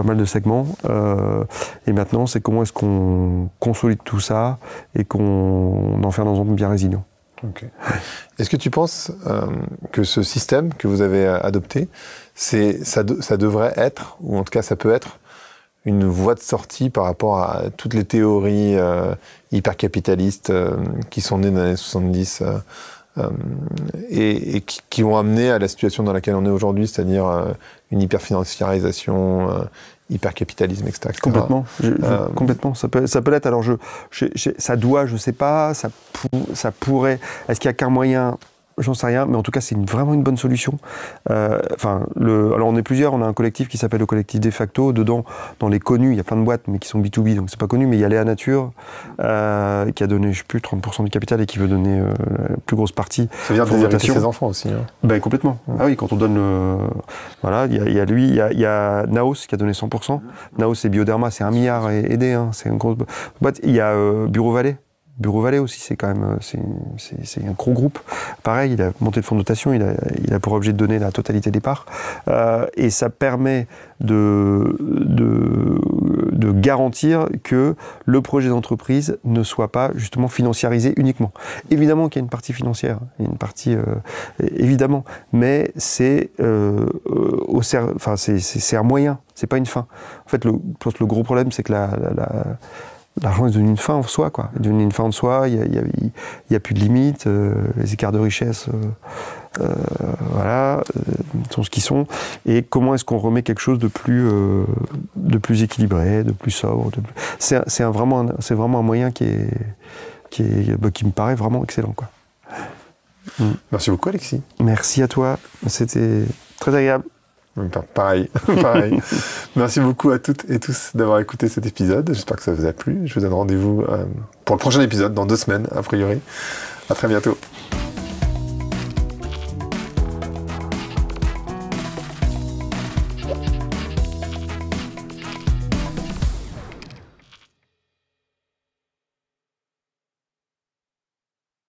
mal de segments. Et maintenant, c'est comment est-ce qu'on consolide tout ça et qu'on en fait un ensemble bien résilient. Okay. Est-ce que tu penses que ce système que vous avez adopté, ça devrait être, ou en tout cas ça peut être, une voie de sortie par rapport à toutes les théories hyper-capitalistes qui sont nées dans les années 70 et qui ont amené à la situation dans laquelle on est aujourd'hui, c'est-à-dire une hyper-financiarisation, hyper-capitalisme, etc. Complètement. Complètement. Ça peut l'être. Alors, ça doit, je sais pas, ça pourrait. Est-ce qu'il y a qu'un moyen ? J'en sais rien, mais en tout cas, c'est vraiment une bonne solution. Alors, on est plusieurs. On a un collectif qui s'appelle le collectif De Facto. Dedans, dans les connus, il y a plein de boîtes, mais qui sont B2B, donc c'est pas connu. Mais il y a Léa Nature, qui a donné, je sais plus, 30% du capital et qui veut donner la plus grosse partie. Ça veut dire déshériter ses enfants aussi. Hein. Ben, complètement. Ouais. Ah oui, quand on donne voilà, il y a lui, il y a Naos qui a donné 100%. Naos, c'est Bioderma, c'est 1 milliard aidé. Hein, c'est une grosse boîte. Il y a Bureau Vallée. Bureau Vallée aussi, c'est quand même c'est un gros groupe. Pareil, il a monté le fonds de dotation, il a pour objet de donner la totalité des parts. Et ça permet de garantir que le projet d'entreprise ne soit pas justement financiarisé uniquement. Évidemment qu'il y a une partie financière, il y a une partie évidemment, mais c'est c'est un moyen, c'est pas une fin. En fait, le gros problème, c'est que l'argent est devenu une fin en soi, quoi. Il est devenu une fin en soi, il y a plus de limites, les écarts de richesse sont ce qu'ils sont. Et comment est-ce qu'on remet quelque chose de plus équilibré, de plus sobre, c'est vraiment un moyen qui me paraît vraiment excellent, quoi. Merci beaucoup, Alexis. Merci à toi, c'était très agréable. Pareil. Merci beaucoup à toutes et tous d'avoir écouté cet épisode. J'espère que ça vous a plu. Je vous donne rendez-vous pour le prochain épisode dans 2 semaines, a priori. À très bientôt.